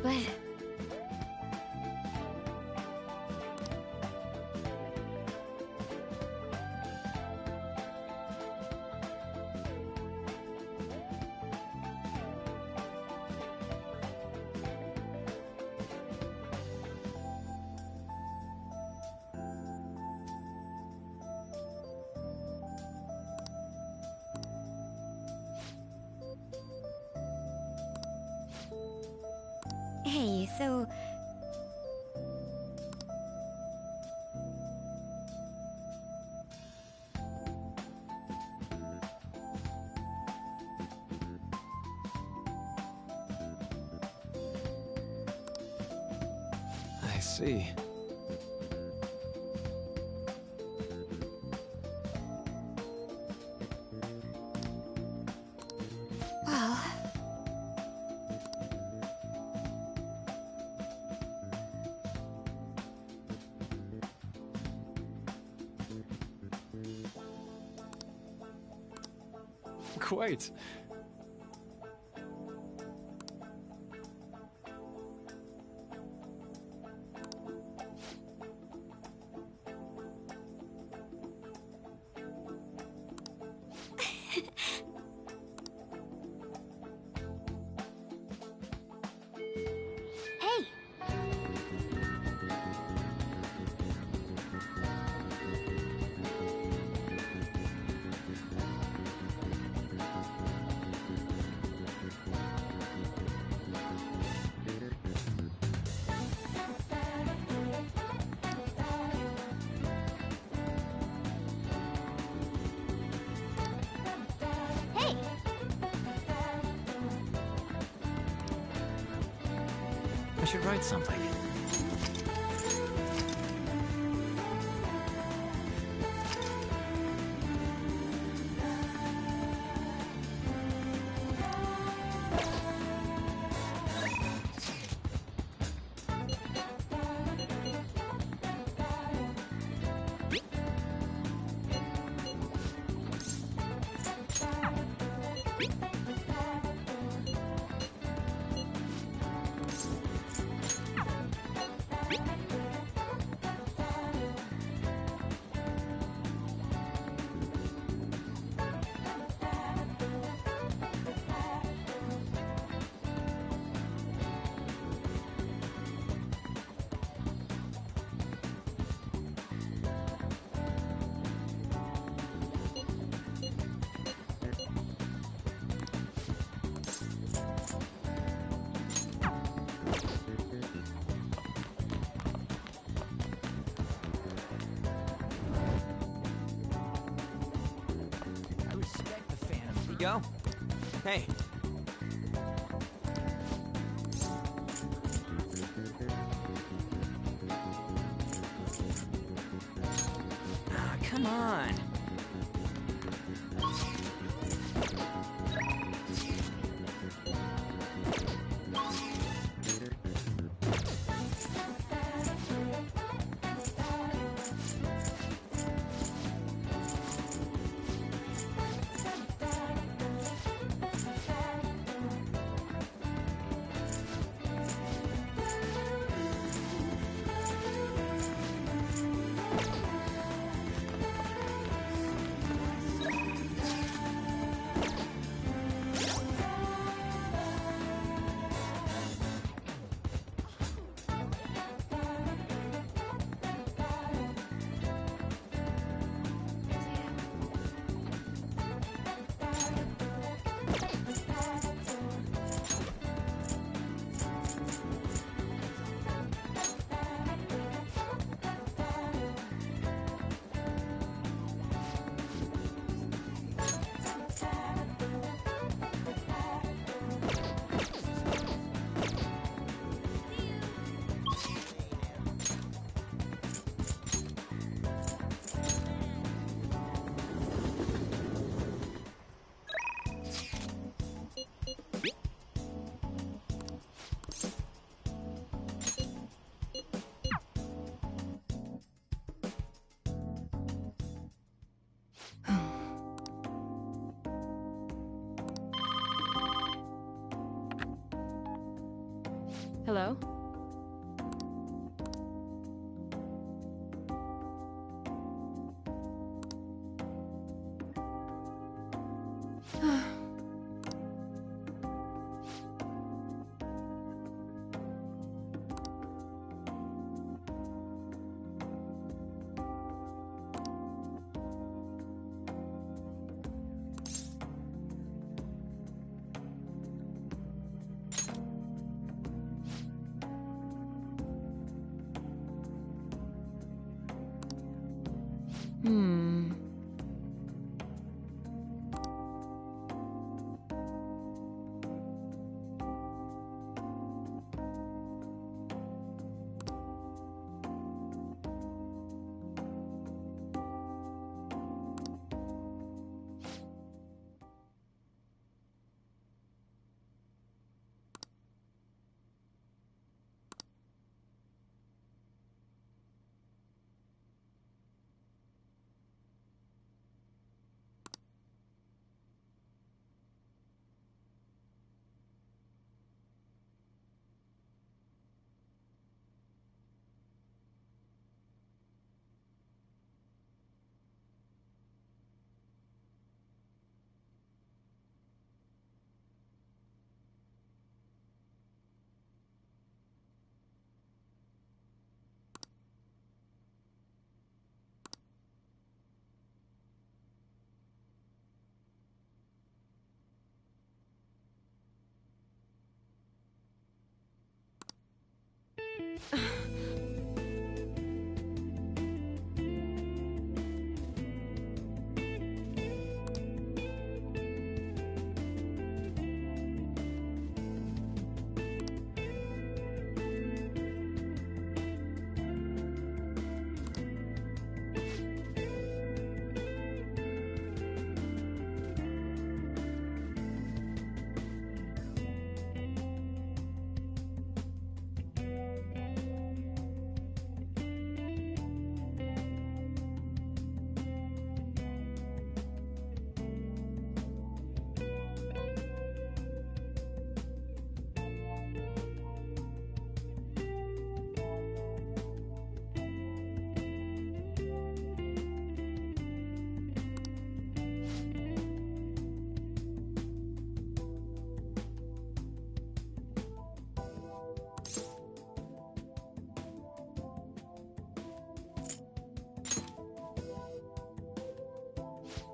But... Hey, so... I see. Well... Quite. Hey! Hey! I should write something. Go. Hey. mine. Hello? Hmm.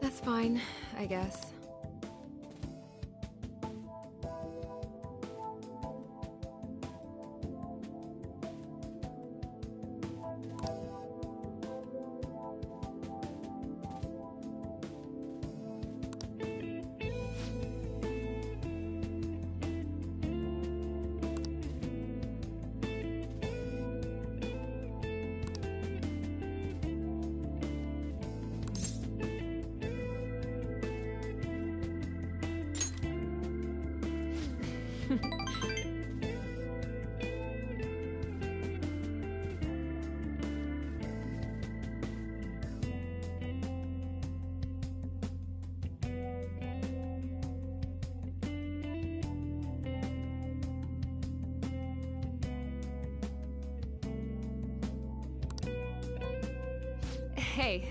That's fine, I guess. Hey.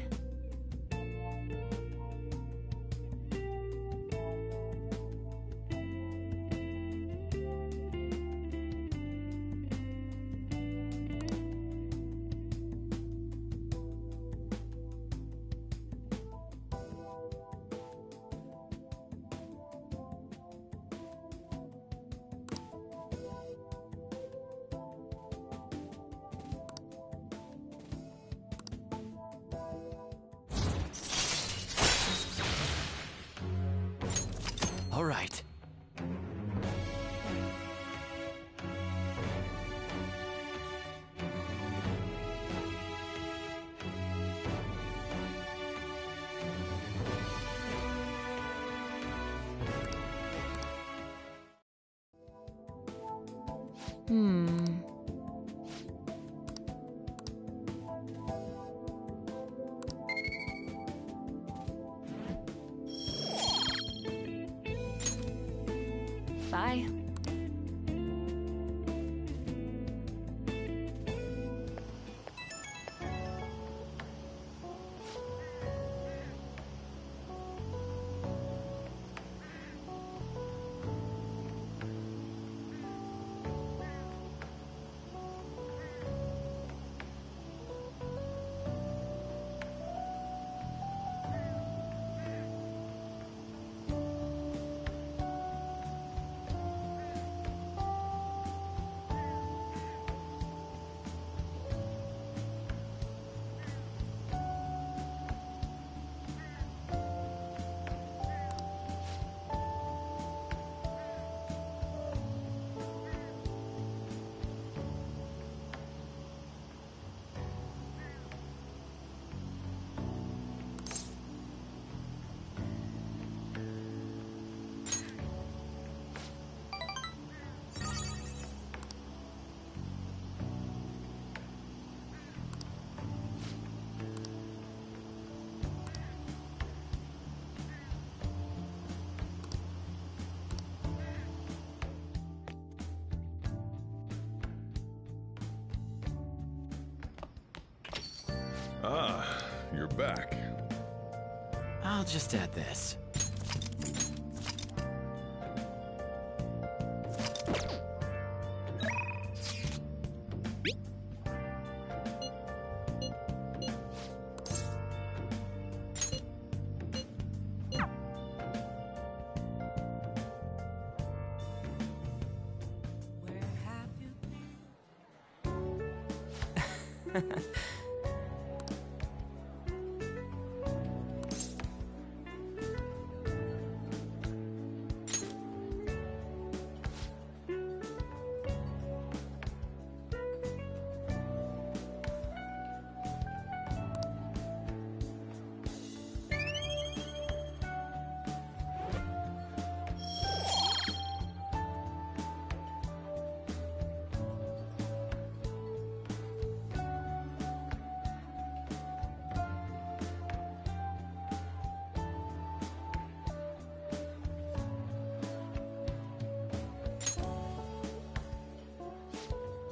All right. Bye. Ah, you're back. I'll just add this.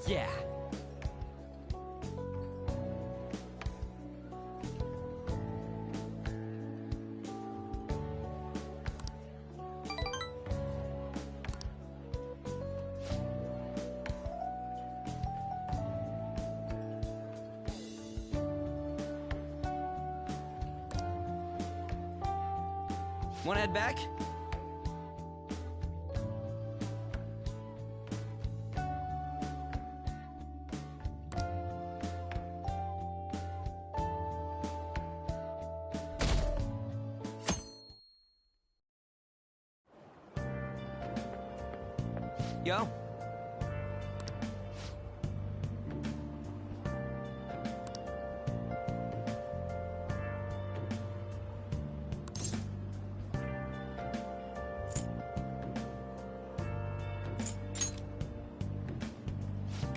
Yeah. Wanna head back? Yo.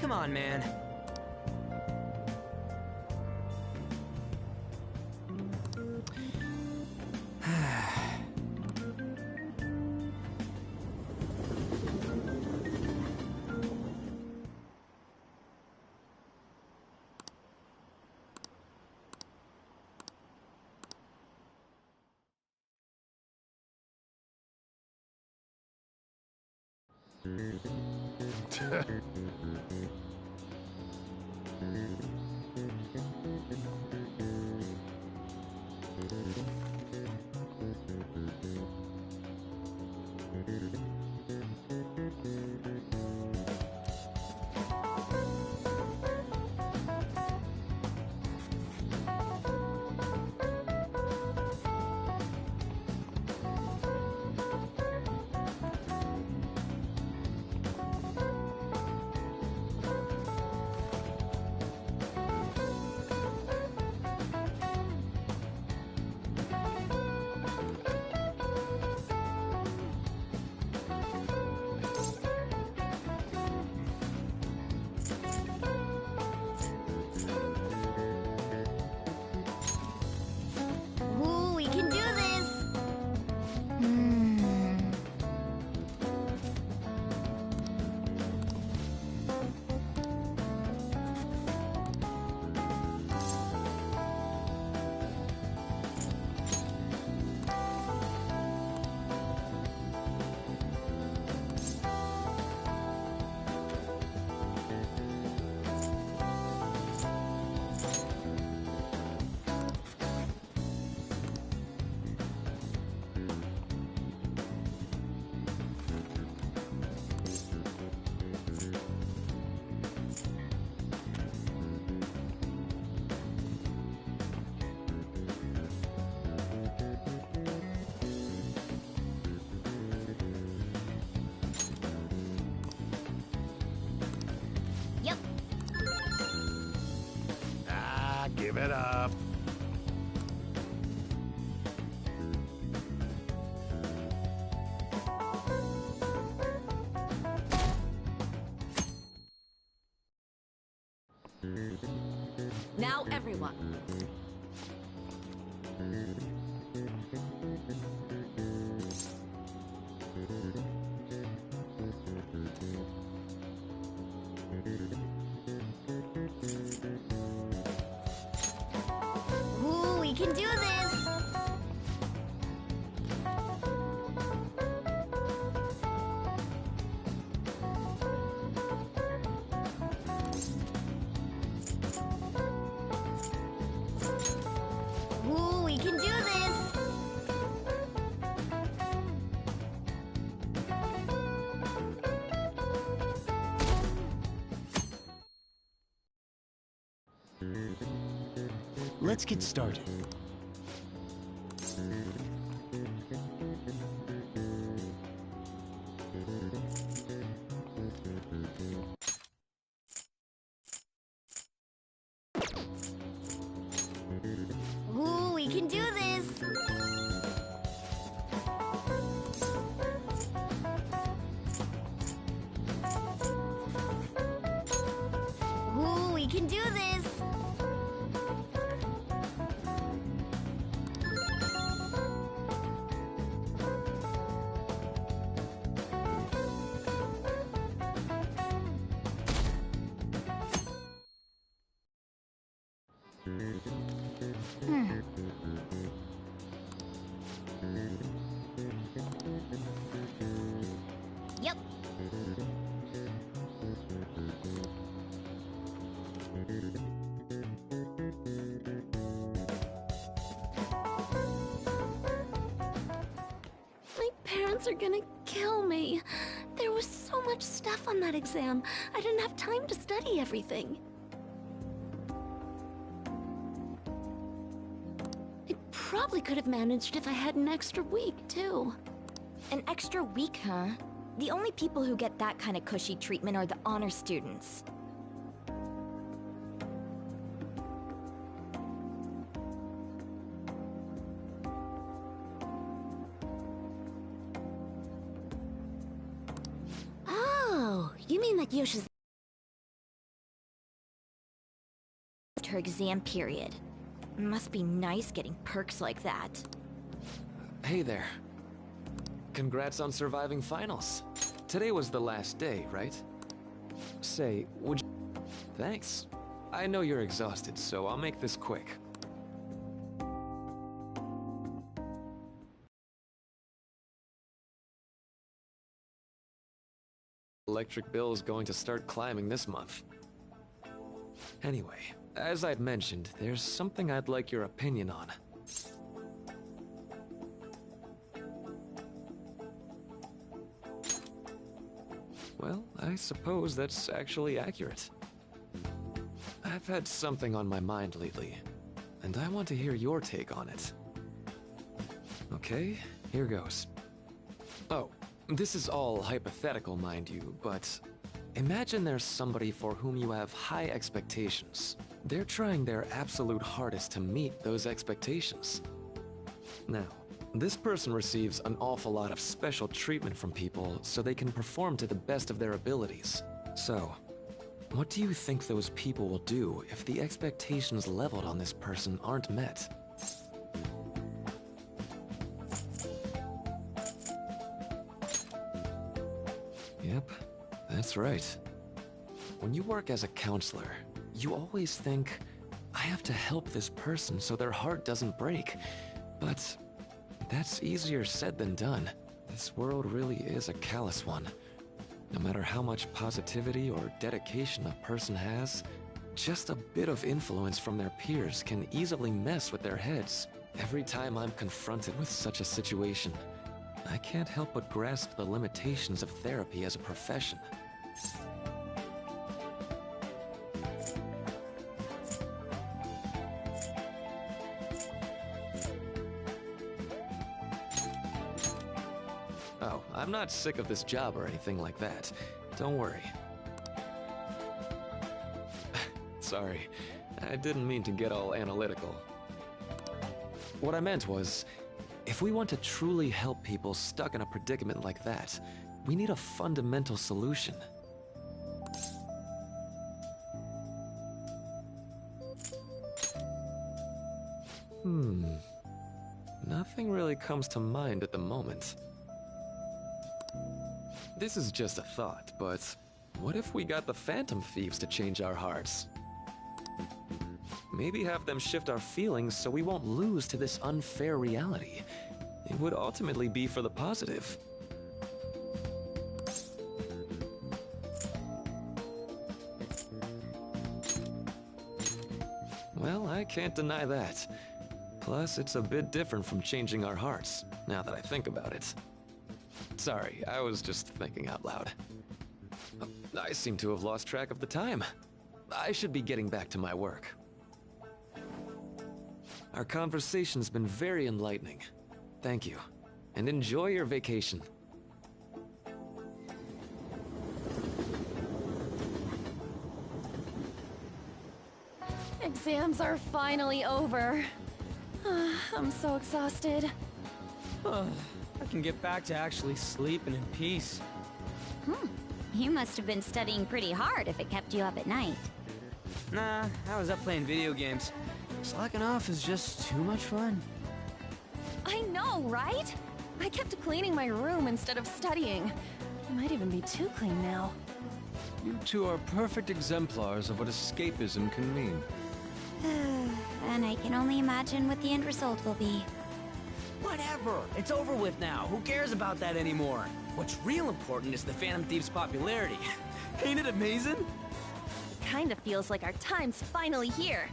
Come on, man. Ooh, we can do this! Yep. Ah, give it up. Now, everyone. Ooh, we can do this! Ooh, we can do this! Let's get started. Ooh, we can do this! Ooh, we can do this! Yep. My parents are gonna kill me. There was so much stuff on that exam. I didn't have time to study everything. I probably could have managed if I had an extra week, too. An extra week, huh? The only people who get that kind of cushy treatment are the honor students. Oh, you mean that Yoshi's her exam period. Must be nice getting perks like that. Hey there. Congrats on surviving finals. Today was the last day, right? Say, would you... Thanks. I know you're exhausted, so I'll make this quick. Electric bill is going to start climbing this month. Anyway, as I'd mentioned, there's something I'd like your opinion on. Well, I suppose that's actually accurate. I've had something on my mind lately, and I want to hear your take on it. Okay, here goes. Oh, this is all hypothetical, mind you, but imagine there's somebody for whom you have high expectations. They're trying their absolute hardest to meet those expectations. Now, this person receives an awful lot of special treatment from people so they can perform to the best of their abilities. So, what do you think those people will do if the expectations leveled on this person aren't met? Yep, that's right. When you work as a counselor, you always think, I have to help this person so their heart doesn't break. But that's easier said than done. This world really is a callous one. No matter how much positivity or dedication a person has, just a bit of influence from their peers can easily mess with their heads. Every time I'm confronted with such a situation, I can't help but grasp the limitations of therapy as a profession. Oh, I'm not sick of this job or anything like that. Don't worry. Sorry, I didn't mean to get all analytical. What I meant was, if we want to truly help people stuck in a predicament like that, we need a fundamental solution. Nothing really comes to mind at the moment. This is just a thought, but what if we got the Phantom Thieves to change our hearts? Maybe have them shift our feelings so we won't lose to this unfair reality. It would ultimately be for the positive. Well, I can't deny that. Plus, it's a bit different from changing our hearts, now that I think about it. Sorry, I was just thinking out loud. I seem to have lost track of the time. I should be getting back to my work. Our conversation's been very enlightening. Thank you, and enjoy your vacation. Exams are finally over. I'm so exhausted. I can get back to actually sleeping in peace. You must have been studying pretty hard if it kept you up at night. Nah, I was up playing video games. Slacking off is just too much fun. I know, right? I kept cleaning my room instead of studying. It might even be too clean now. You two are perfect exemplars of what escapism can mean. And I can only imagine what the end result will be. Whatever! It's over with now. Who cares about that anymore? What's real important is the Phantom Thieves' popularity. Ain't it amazing? It kinda feels like our time's finally here.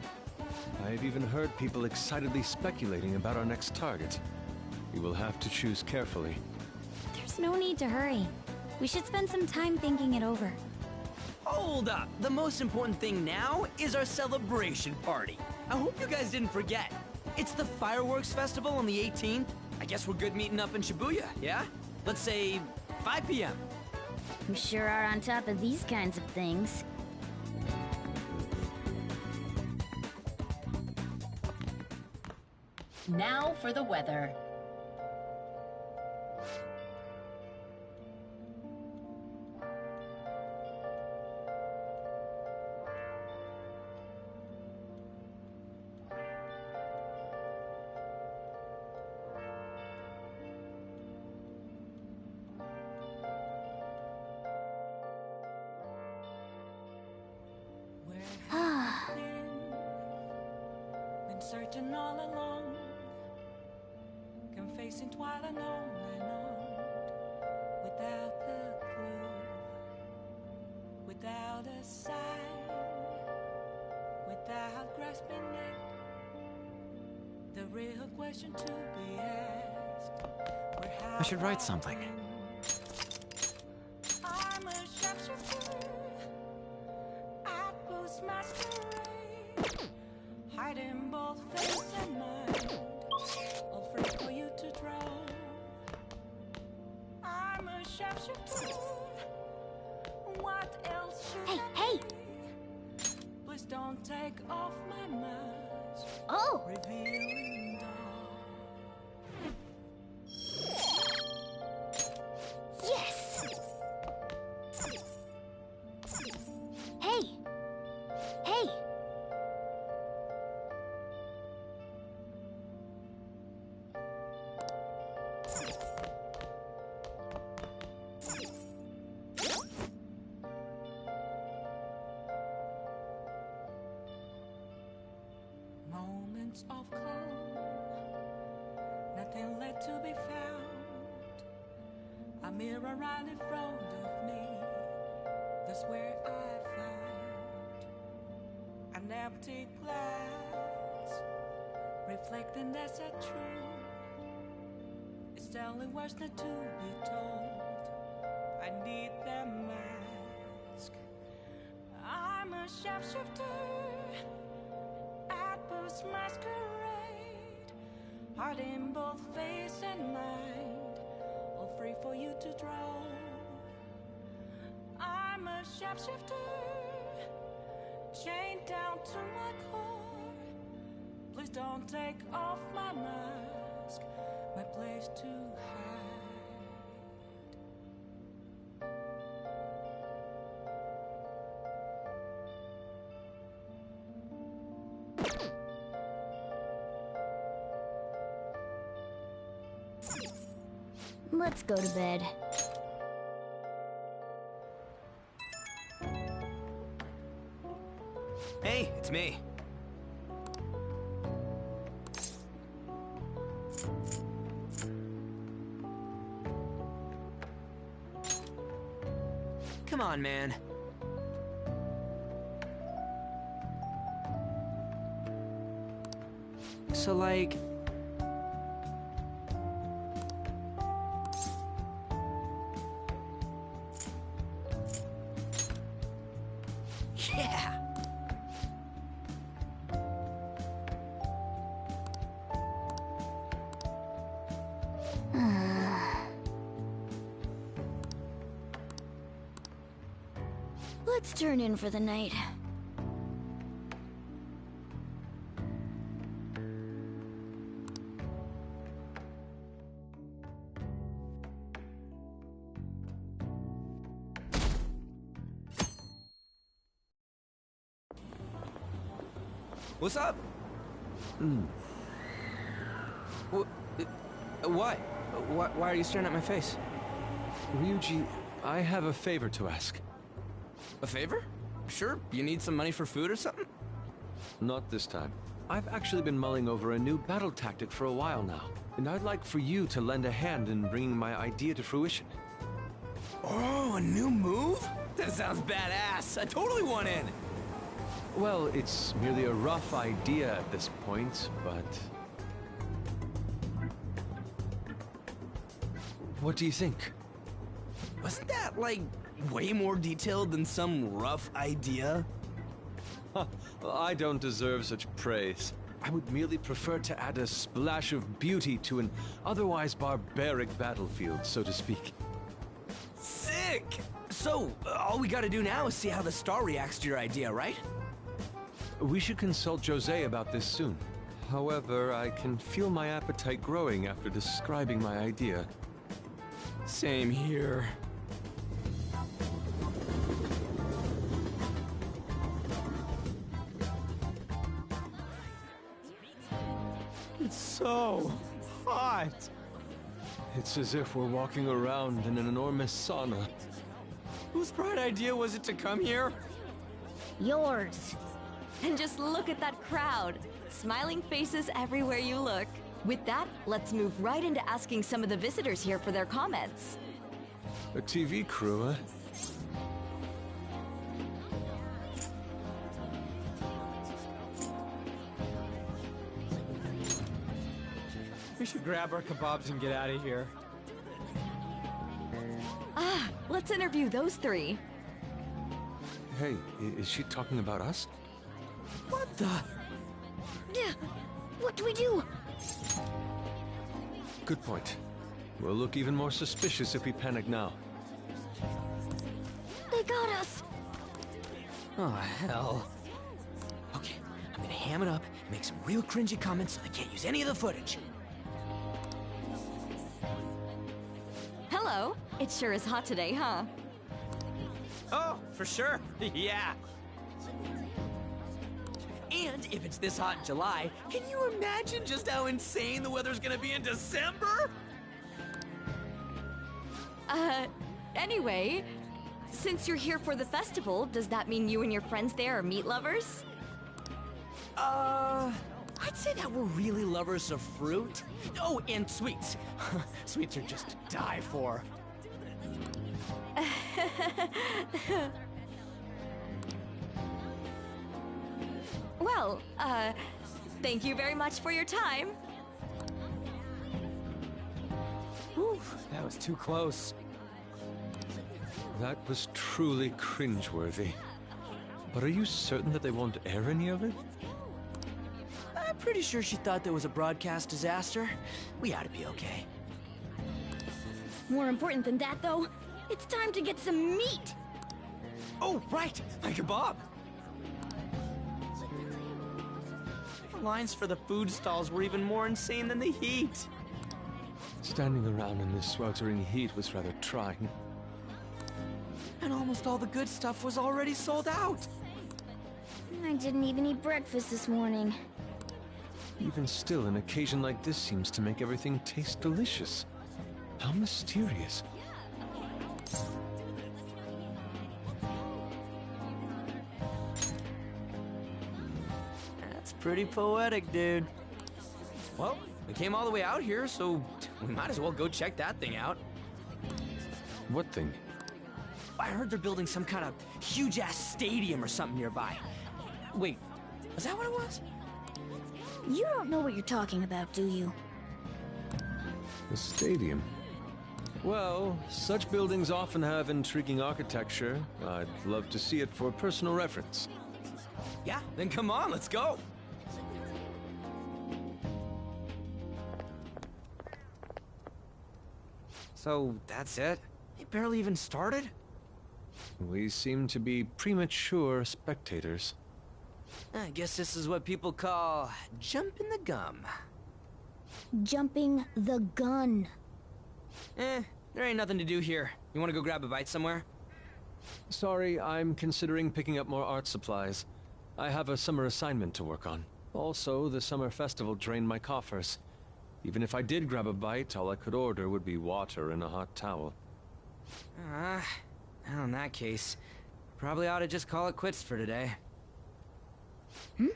I've even heard people excitedly speculating about our next target. We will have to choose carefully. There's no need to hurry. We should spend some time thinking it over. Hold up! The most important thing now is our celebration party. I hope you guys didn't forget. It's the fireworks festival on the 18th. I guess we're good meeting up in Shibuya, yeah? Let's say 5 p.m. You sure are on top of these kinds of things. Now for the weather. Been searching all along, confessing while alone and on, without the clue sign without grasping it. The real question to be asked. I should write something. I'm a sharpshooter at Boost Masquerade, hiding both face and mind, all free for you to draw. I'm a sharpshooter. What else should I be? Please don't take off my mask. Oh! Revealing Yes! Hey! Hey! moments of calm, nothing left to be found. A mirror right in front of me, that's where I found an empty glass, reflecting that's a truth. It's telling what's not to be told. I need that mask. I'm a sharpshooter at Boost Masquerade, hiding both face and mind, all free for you to draw. I'm a sharpshooter, chained down to my core. Please don't take off my mask, my place to hide. Let's go to bed. Hey, it's me. Come on, man. So, like... Yeah! Let's turn in for the night. What's up? What? Why are you staring at my face? Ryuji, I have a favor to ask. A favor? Sure, you need some money for food or something? Not this time. I've actually been mulling over a new battle tactic for a while now, and I'd like for you to lend a hand in bringing my idea to fruition. Oh, a new move? That sounds badass. I totally want in. Well, it's merely a rough idea at this point, but... What do you think? Wasn't that, like, way more detailed than some rough idea? I don't deserve such praise. I would merely prefer to add a splash of beauty to an otherwise barbaric battlefield, so to speak. Sick! So, all we gotta do now is see how the star reacts to your idea, right? We should consult Jose about this soon. However, I can feel my appetite growing after describing my idea. Same here. It's so hot. It's as if we're walking around in an enormous sauna. Whose bright idea was it to come here? Yours. And just look at that crowd. Smiling faces everywhere you look. With that, let's move right into asking some of the visitors here for their comments. A TV crew, huh? grab our kebabs and get out of here. Ah, let's interview those three. Hey, is she talking about us? What the? Yeah, what do we do? Good point. We'll look even more suspicious if we panic now. They got us. Oh, hell. Okay, I'm gonna ham it up and make some real cringy comments so they can't use any of the footage. Hello. It sure is hot today, huh? Oh, for sure. Yeah. And if it's this hot in July, can you imagine just how insane the weather's gonna be in December? Anyway, since you're here for the festival, does that mean you and your friends there are meat lovers? I'd say that we're really lovers of fruit. Oh, and sweets. Sweets are just to die for. Well, thank you very much for your time. Whew, that was too close. That was truly cringeworthy. But are you certain that they won't air any of it? I'm pretty sure she thought there was a broadcast disaster. We ought to be okay. More important than that, though, it's time to get some meat. Oh, right, my kebab. The lines for the food stalls were even more insane than the heat. Standing around in this sweltering heat was rather trying. And almost all the good stuff was already sold out. I didn't even eat breakfast this morning. Even still, an occasion like this seems to make everything taste delicious. How mysterious. That's pretty poetic, dude. Well, we came all the way out here, so we might as well go check that thing out. What thing? I heard they're building some kind of huge-ass stadium or something nearby. Wait, is that what it was? You don't know what you're talking about, do you? The stadium. Well, such buildings often have intriguing architecture. I'd love to see it for personal reference. Yeah, then come on, let's go. So, that's it? They barely even started? We seem to be premature spectators. I guess this is what people call jumping the gum. Jumping the gun. There ain't nothing to do here. You want to go grab a bite somewhere? Sorry, I'm considering picking up more art supplies. I have a summer assignment to work on. Also, the summer festival drained my coffers. Even if I did grab a bite, all I could order would be water and a hot towel. Well, in that case, probably ought to just call it quits for today. Hmm?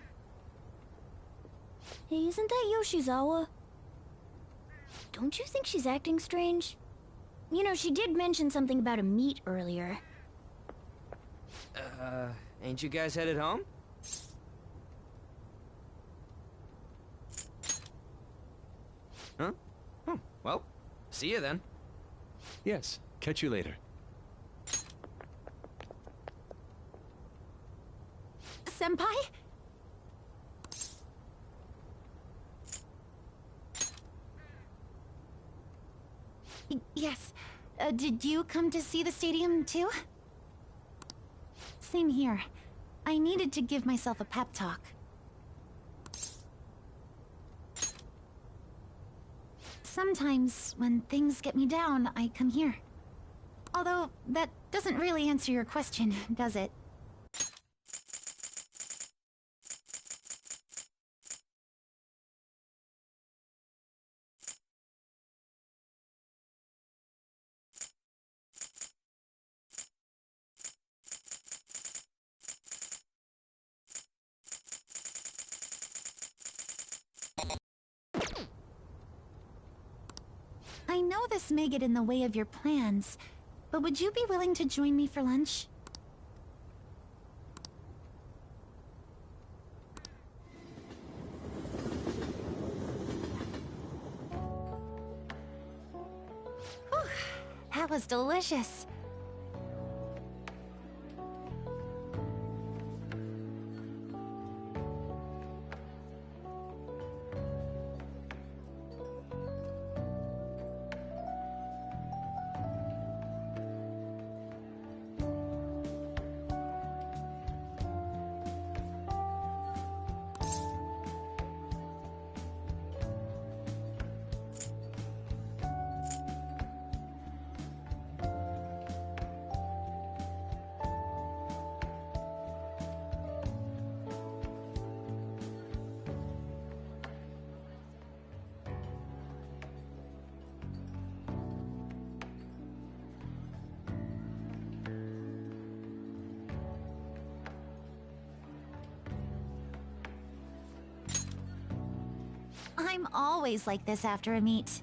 Hey, isn't that Yoshizawa? Don't you think she's acting strange? You know, she did mention something about a meet earlier. Ain't you guys headed home? Huh? Oh, well, see you then. Yes, catch you later. Senpai? Yes. Did you come to see the stadium, too? Same here. I needed to give myself a pep talk. Sometimes, when things get me down, I come here. Although, that doesn't really answer your question, does it? I know this may get in the way of your plans, but would you be willing to join me for lunch? That was delicious. I'm always like this after a meet.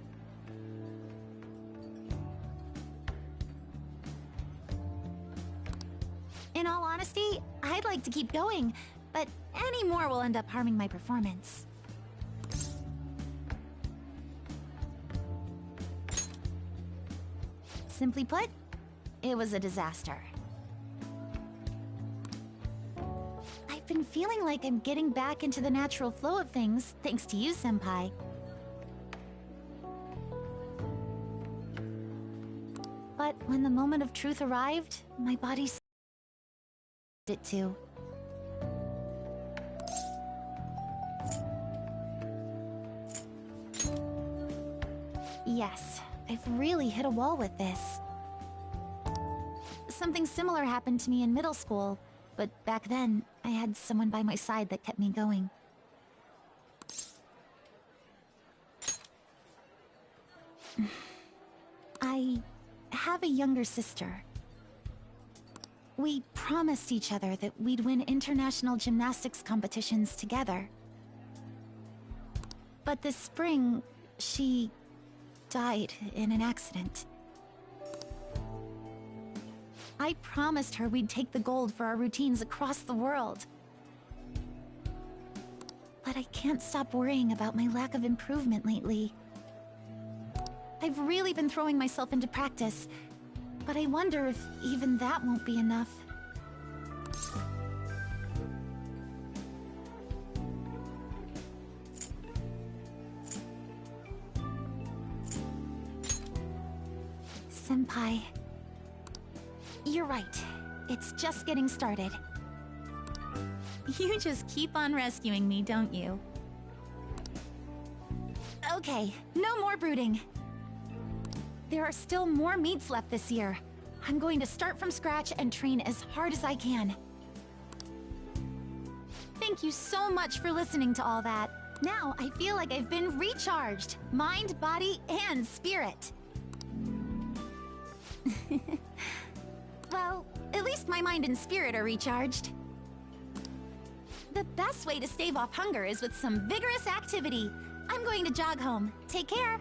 In all honesty, I'd like to keep going, but any more will end up harming my performance. Simply put, it was a disaster. I've been feeling like I'm getting back into the natural flow of things, thanks to you, Senpai. But when the moment of truth arrived, my body it too. Yes, I've really hit a wall with this. Something similar happened to me in middle school, but back then, I had someone by my side that kept me going. I have a younger sister. We promised each other that we'd win international gymnastics competitions together. But this spring, she died in an accident. I promised her we'd take the gold for our routines across the world. But I can't stop worrying about my lack of improvement lately. I've really been throwing myself into practice, but I wonder if even that won't be enough. Senpai, you're right. It's just getting started. You just keep on rescuing me, don't you? Okay, no more brooding. There are still more meets left this year. I'm going to start from scratch and train as hard as I can. Thank you so much for listening to all that. Now I feel like I've been recharged. Mind, body, and spirit. Well, at least my mind and spirit are recharged. The best way to stave off hunger is with some vigorous activity. I'm going to jog home. Take care.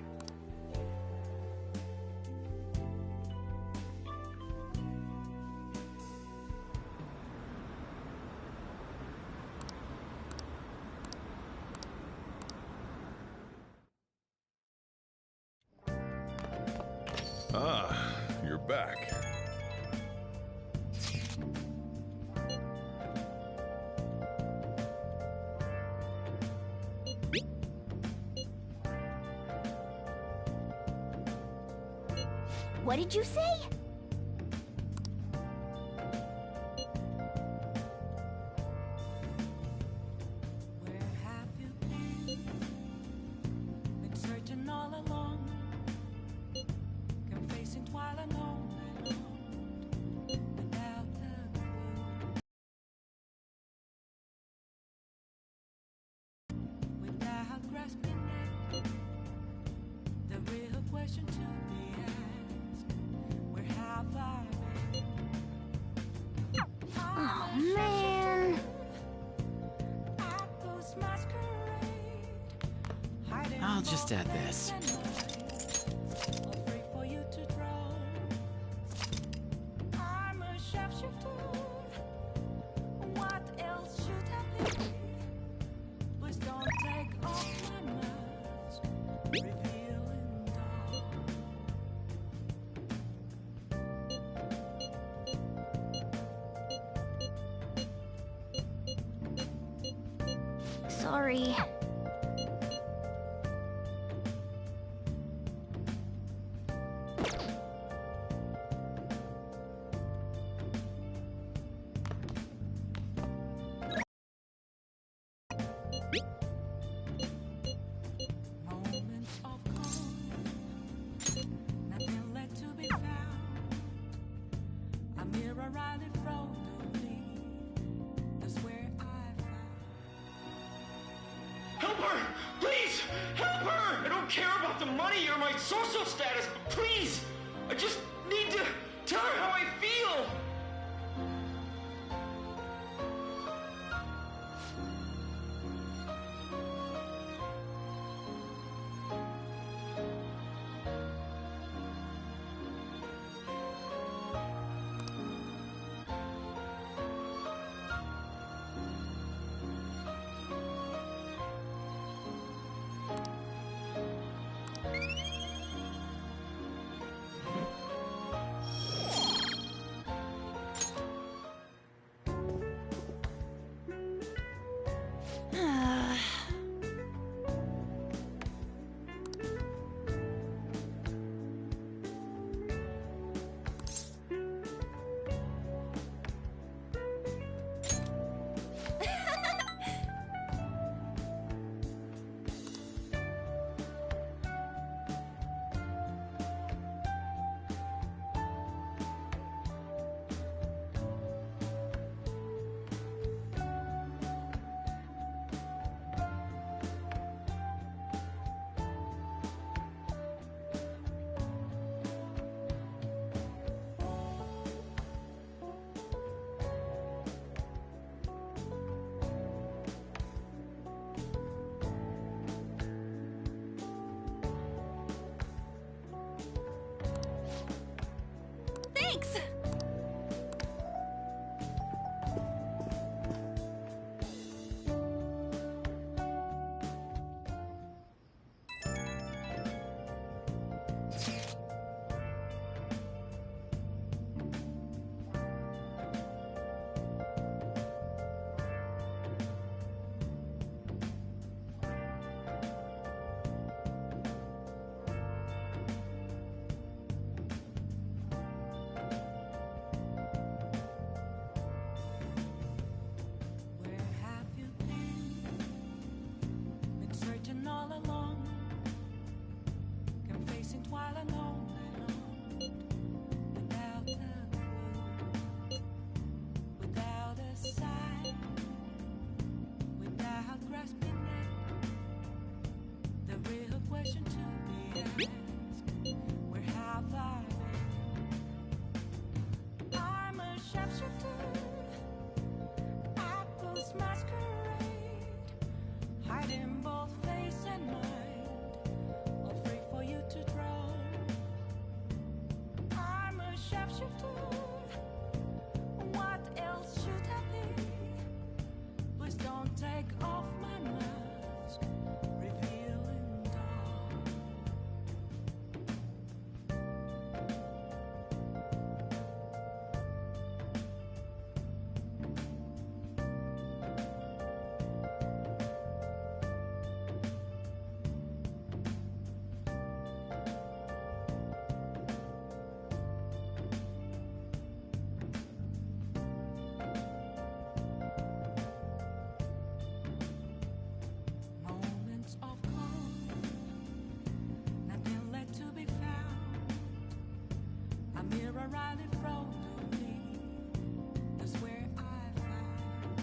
Ah, you're back. What did you say? Where have you been? Been searching all along, confessing twilight alone without the clue, without grasping it. The real question to be asked: where have I been? Oh, man. I'll just add this. Sorry. Moments of calm, nothing left to be found. A mirror right in front of me. That's where I found. Help her! Please! Help her! I don't care about the money or my social status, but please! I just need to tell her how I feel! Thanks! Where have you been? Been searching all along, confessing while alone without a clue, without a sign, without grasping it. The real question to be asked: where have I been? I'm a sharpshooter. Apples masquerade, hiding both face and mind, all free for you to draw. I'm a sharpshooter. What else should I be? Please don't take off my mask, revealing dawn. Moments of calm, nothing left to be found. A mirror right in front of me. That's where I found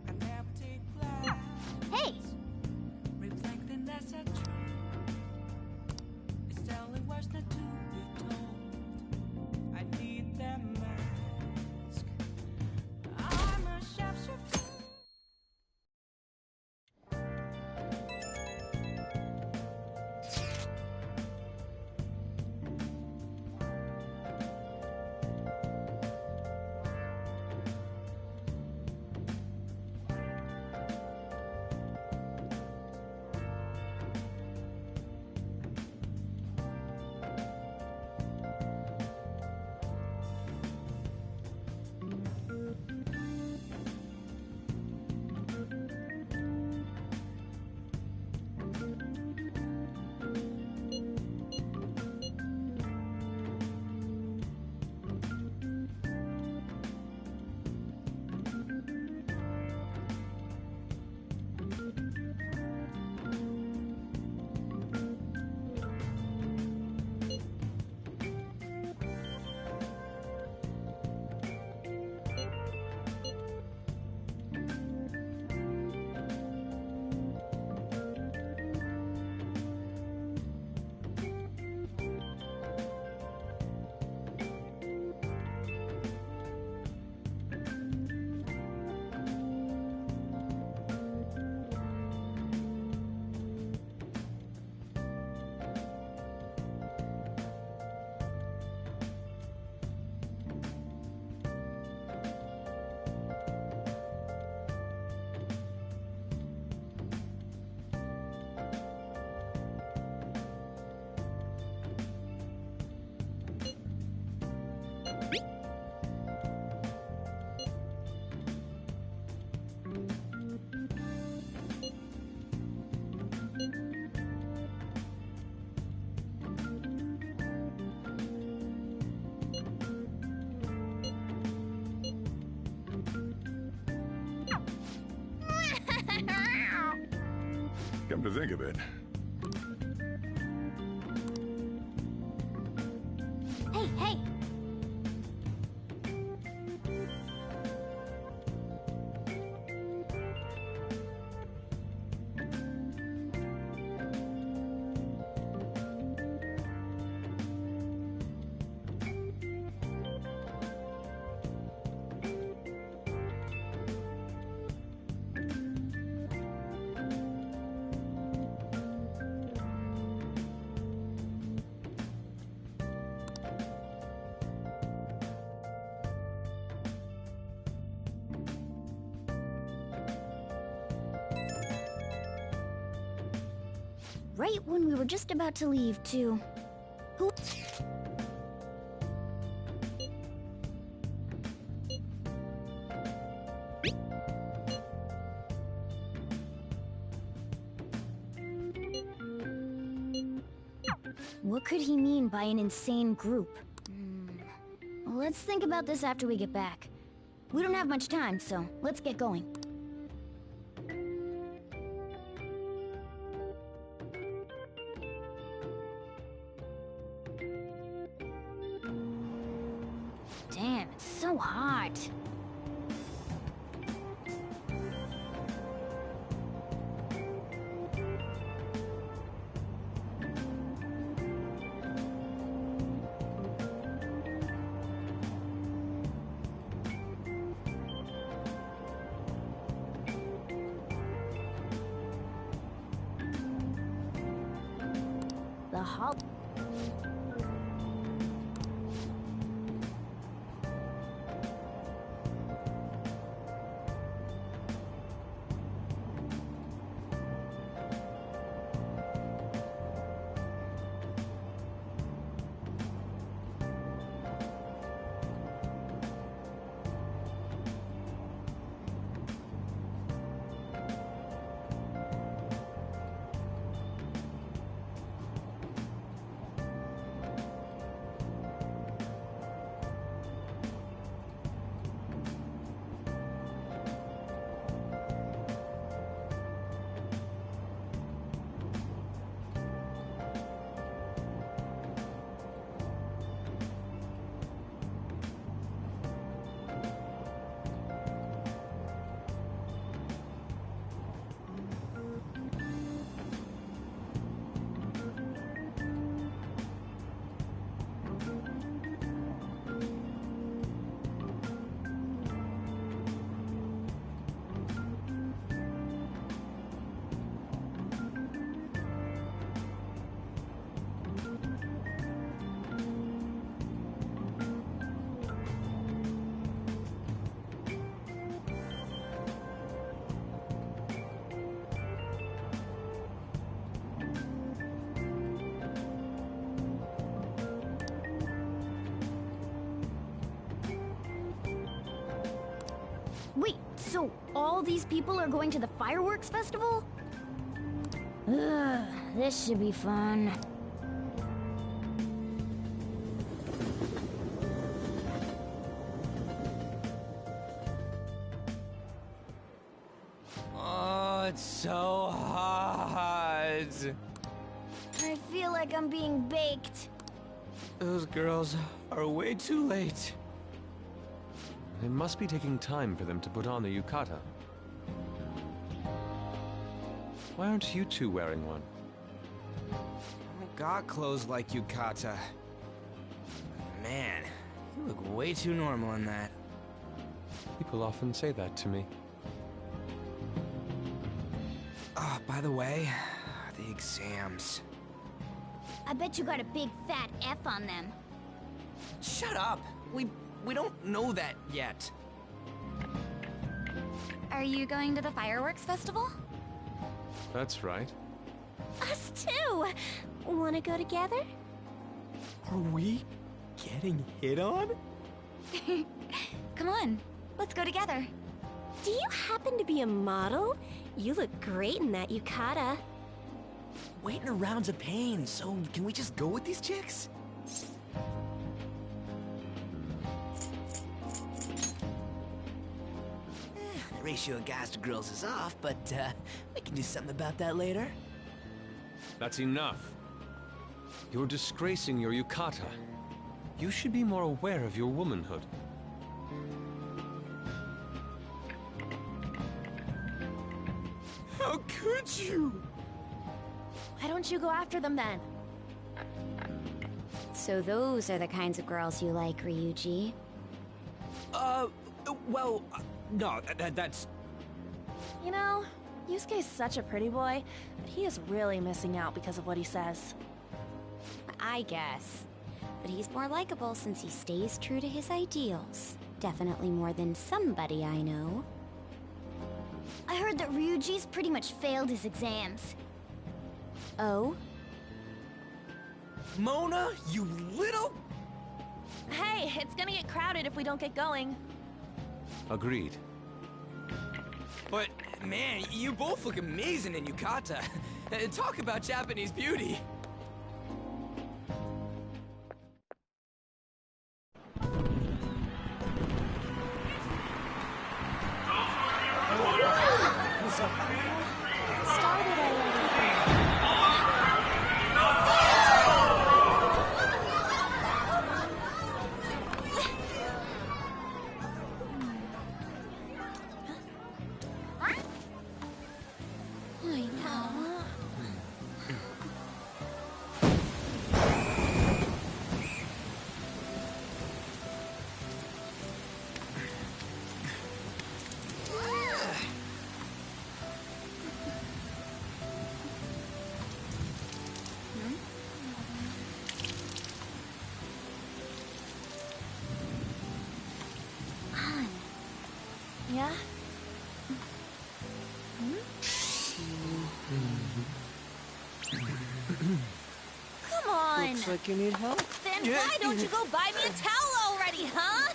an empty glass. Hey! Reflecting that's a truth. It's telling words not to be told. I need that mask. I'm a sharpshooter. Come to think of it, Hey, hey! Right when we were just about to leave, too. Who? What could he mean by an insane group? Let's think about this after we get back. We don't have much time, so let's get going. Damn, it's so hot. The hall. Wait, so all these people are going to the fireworks festival? Ugh, this should be fun. Oh, it's so hot. I feel like I'm being baked. Those girls are way too late. It must be taking time for them to put on the yukata. Why aren't you two wearing one? I don't got clothes like yukata. Man, you look way too normal in that. People often say that to me. Oh, by the way, the exams. I bet you got a big fat F on them. Shut up! We don't know that yet. Are you going to the fireworks festival? That's right. Us too! Wanna go together? Are we getting hit on? Come on, let's go together. Do you happen to be a model? You look great in that yukata. Waiting around's a pain, so can we just go with these chicks? The ratio of guys to girls is off, but we can do something about that later. That's enough. You're disgracing your yukata. You should be more aware of your womanhood. How could you? Why don't you go after them then? So those are the kinds of girls you like, Ryuji. Well, no, that's... You know, Yusuke's such a pretty boy, but he is really missing out because of what he says. I guess. But he's more likable since he stays true to his ideals. Definitely more than somebody I know. I heard that Ryuji's pretty much failed his exams. Oh? Mona, you little... Hey, it's gonna get crowded if we don't get going. Agreed. But, man, you both look amazing in yukata. Talk about Japanese beauty. Yeah? Come on! Looks like you need help. Then why don't you go buy me a towel already, huh?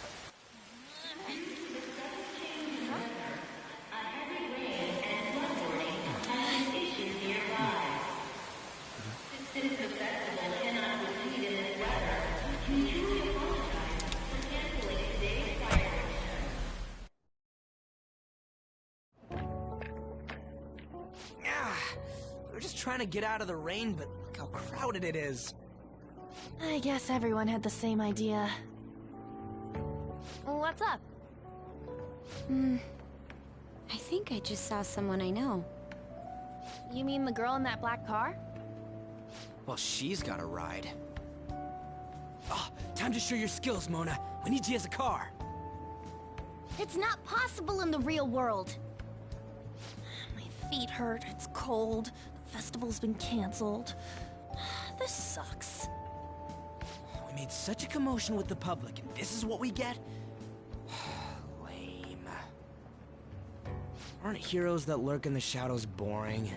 We're just trying to get out of the rain, but look how crowded it is. I guess everyone had the same idea. What's up? I think I just saw someone I know. You mean the girl in that black car? Well, she's got a ride. Oh, time to show your skills, Mona. We need you as a car. It's not possible in the real world. My feet hurt, it's cold, the festival's been canceled. This sucks. We made such a commotion with the public, and this is what we get? Lame. Aren't heroes that lurk in the shadows boring?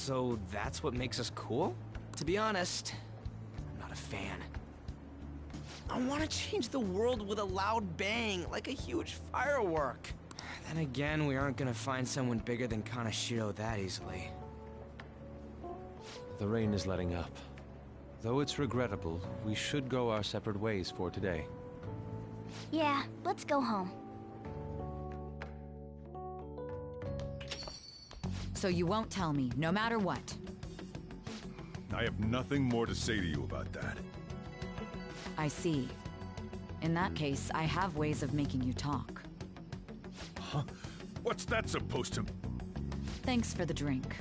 So that's what makes us cool? To be honest, I'm not a fan. I want to change the world with a loud bang, like a huge firework. Then again, we aren't gonna find someone bigger than Kanashiro that easily. The rain is letting up. Though it's regrettable, we should go our separate ways for today. Yeah, let's go home. So you won't tell me, no matter what? I have nothing more to say to you about that. I see. In that case, I have ways of making you talk. Huh? What's that supposed to... Thanks for the drink.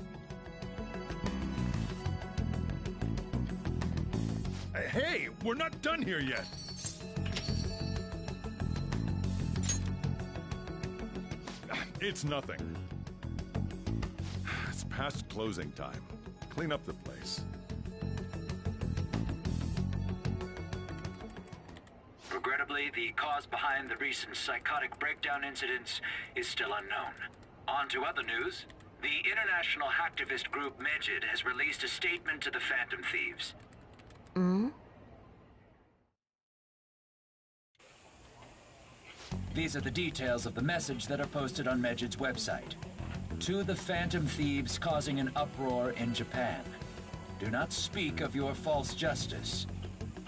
Hey, we're not done here yet! It's nothing. It's past closing time. Clean up the place. Regrettably, the cause behind the recent psychotic breakdown incidents is still unknown. On to other news. The international hacktivist group Medjed has released a statement to the Phantom Thieves. These are the details of the message that are posted on Medjed's website. To the Phantom Thieves causing an uproar in Japan. Do not speak of your false justice.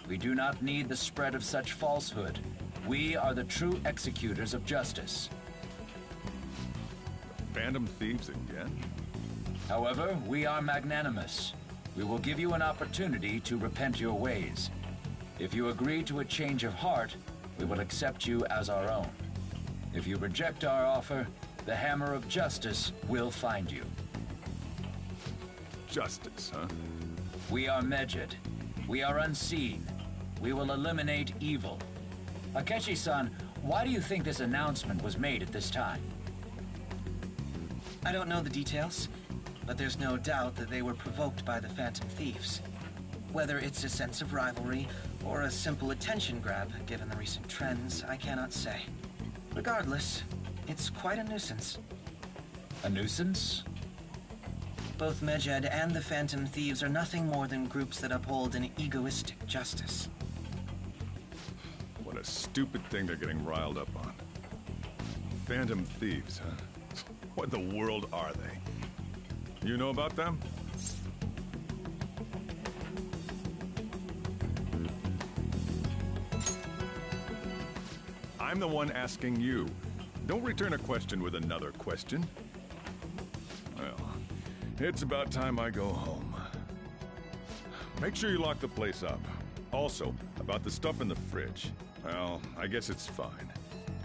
We do not need the spread of such falsehood. We are the true executors of justice. Phantom Thieves again? However, we are magnanimous. We will give you an opportunity to repent your ways. If you agree to a change of heart, we will accept you as our own. If you reject our offer, the hammer of justice will find you. Justice, huh? We are Medjed. We are unseen. We will eliminate evil. Akechi-san, why do you think this announcement was made at this time? I don't know the details, but there's no doubt that they were provoked by the Phantom Thieves. Whether it's a sense of rivalry or a simple attention grab, given the recent trends, I cannot say. Regardless, it's quite a nuisance. A nuisance? Both Medjed and the Phantom Thieves are nothing more than groups that uphold an egoistic justice. What a stupid thing they're getting riled up on. Phantom Thieves, huh? What in the world are they? You know about them? I'm the one asking you. Don't return a question with another question. Well, it's about time I go home. Make sure you lock the place up. Also, about the stuff in the fridge. Well, I guess it's fine.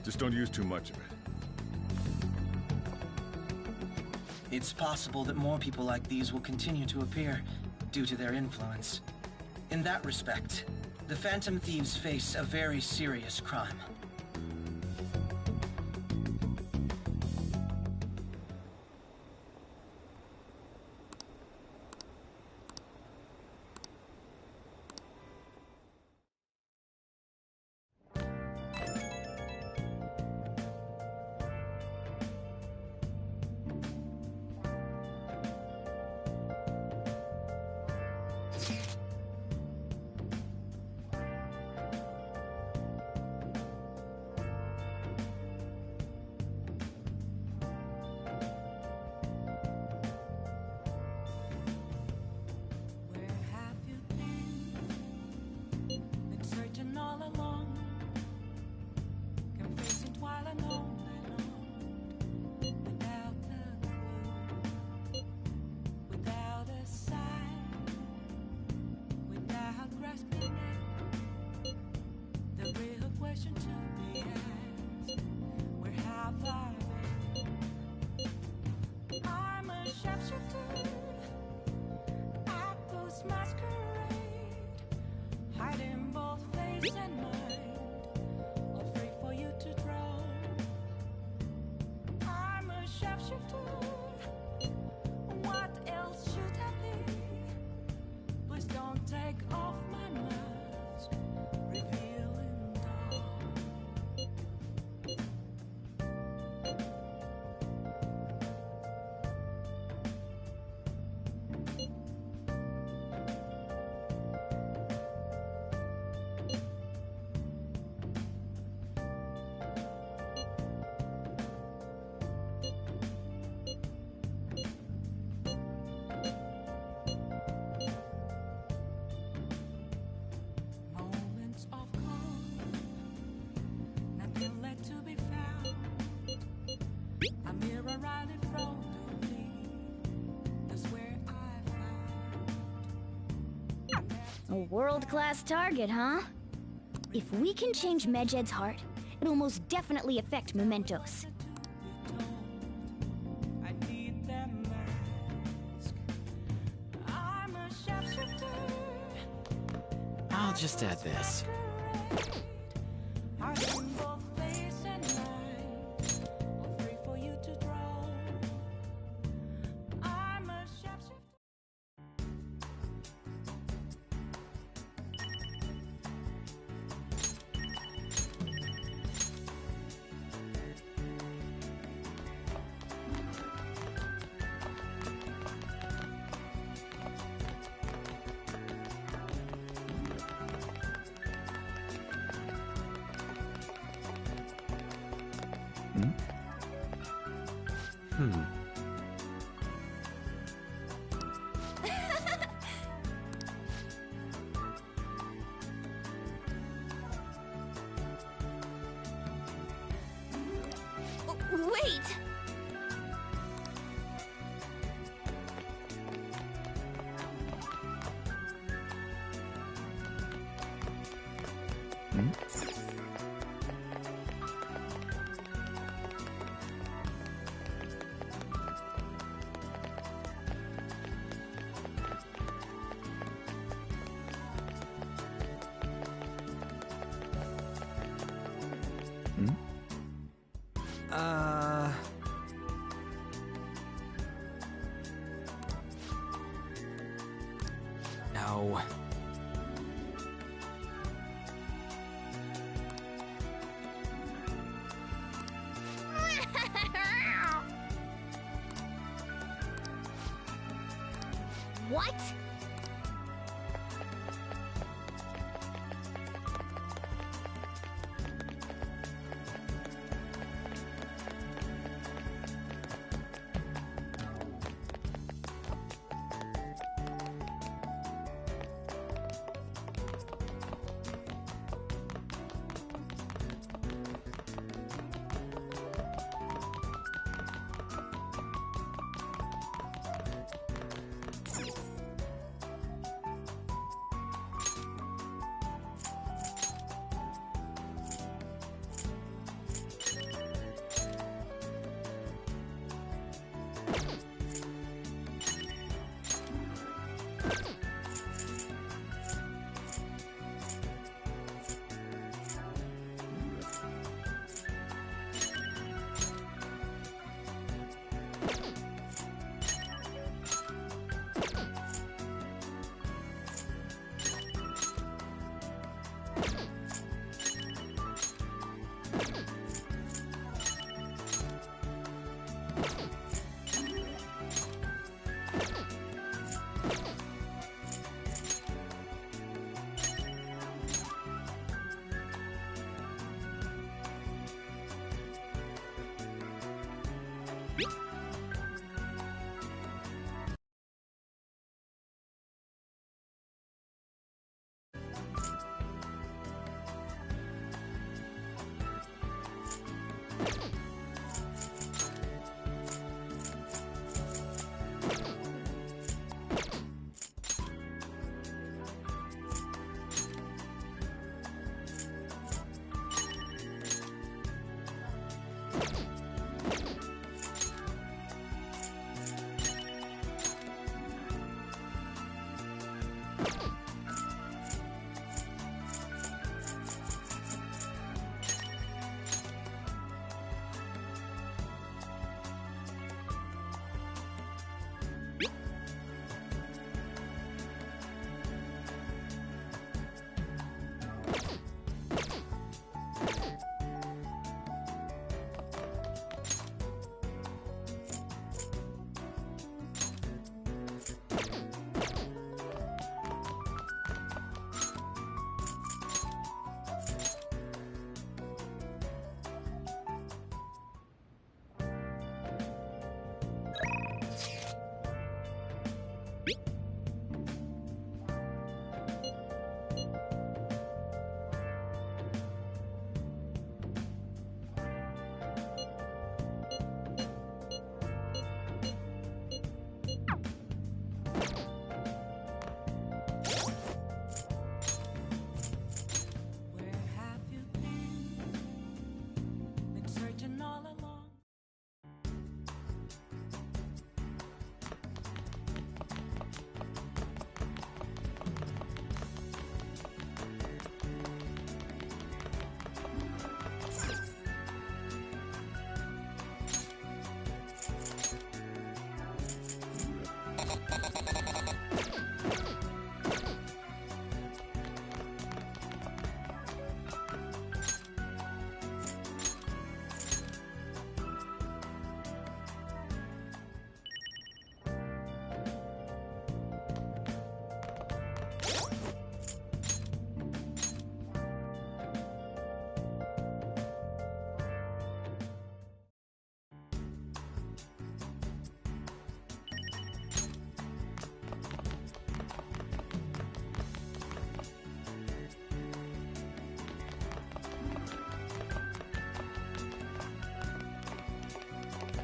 Just don't use too much of it. It's possible that more people like these will continue to appear due to their influence. In that respect, the Phantom Thieves face a very serious crime. A world-class target, huh? If we can change Medjed's heart, it'll most definitely affect Mementos. I'll just add this. Wait! No. What?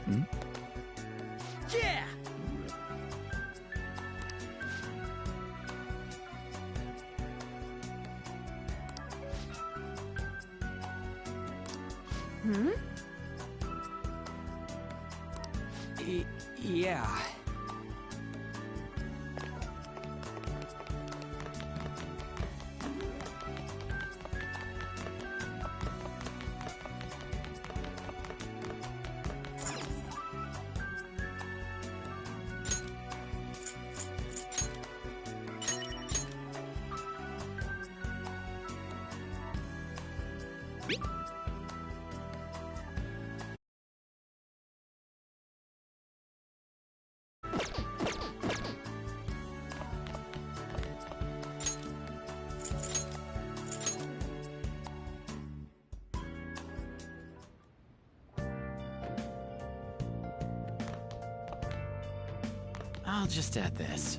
Yeah! Hmm? Yeah. I'll just add this.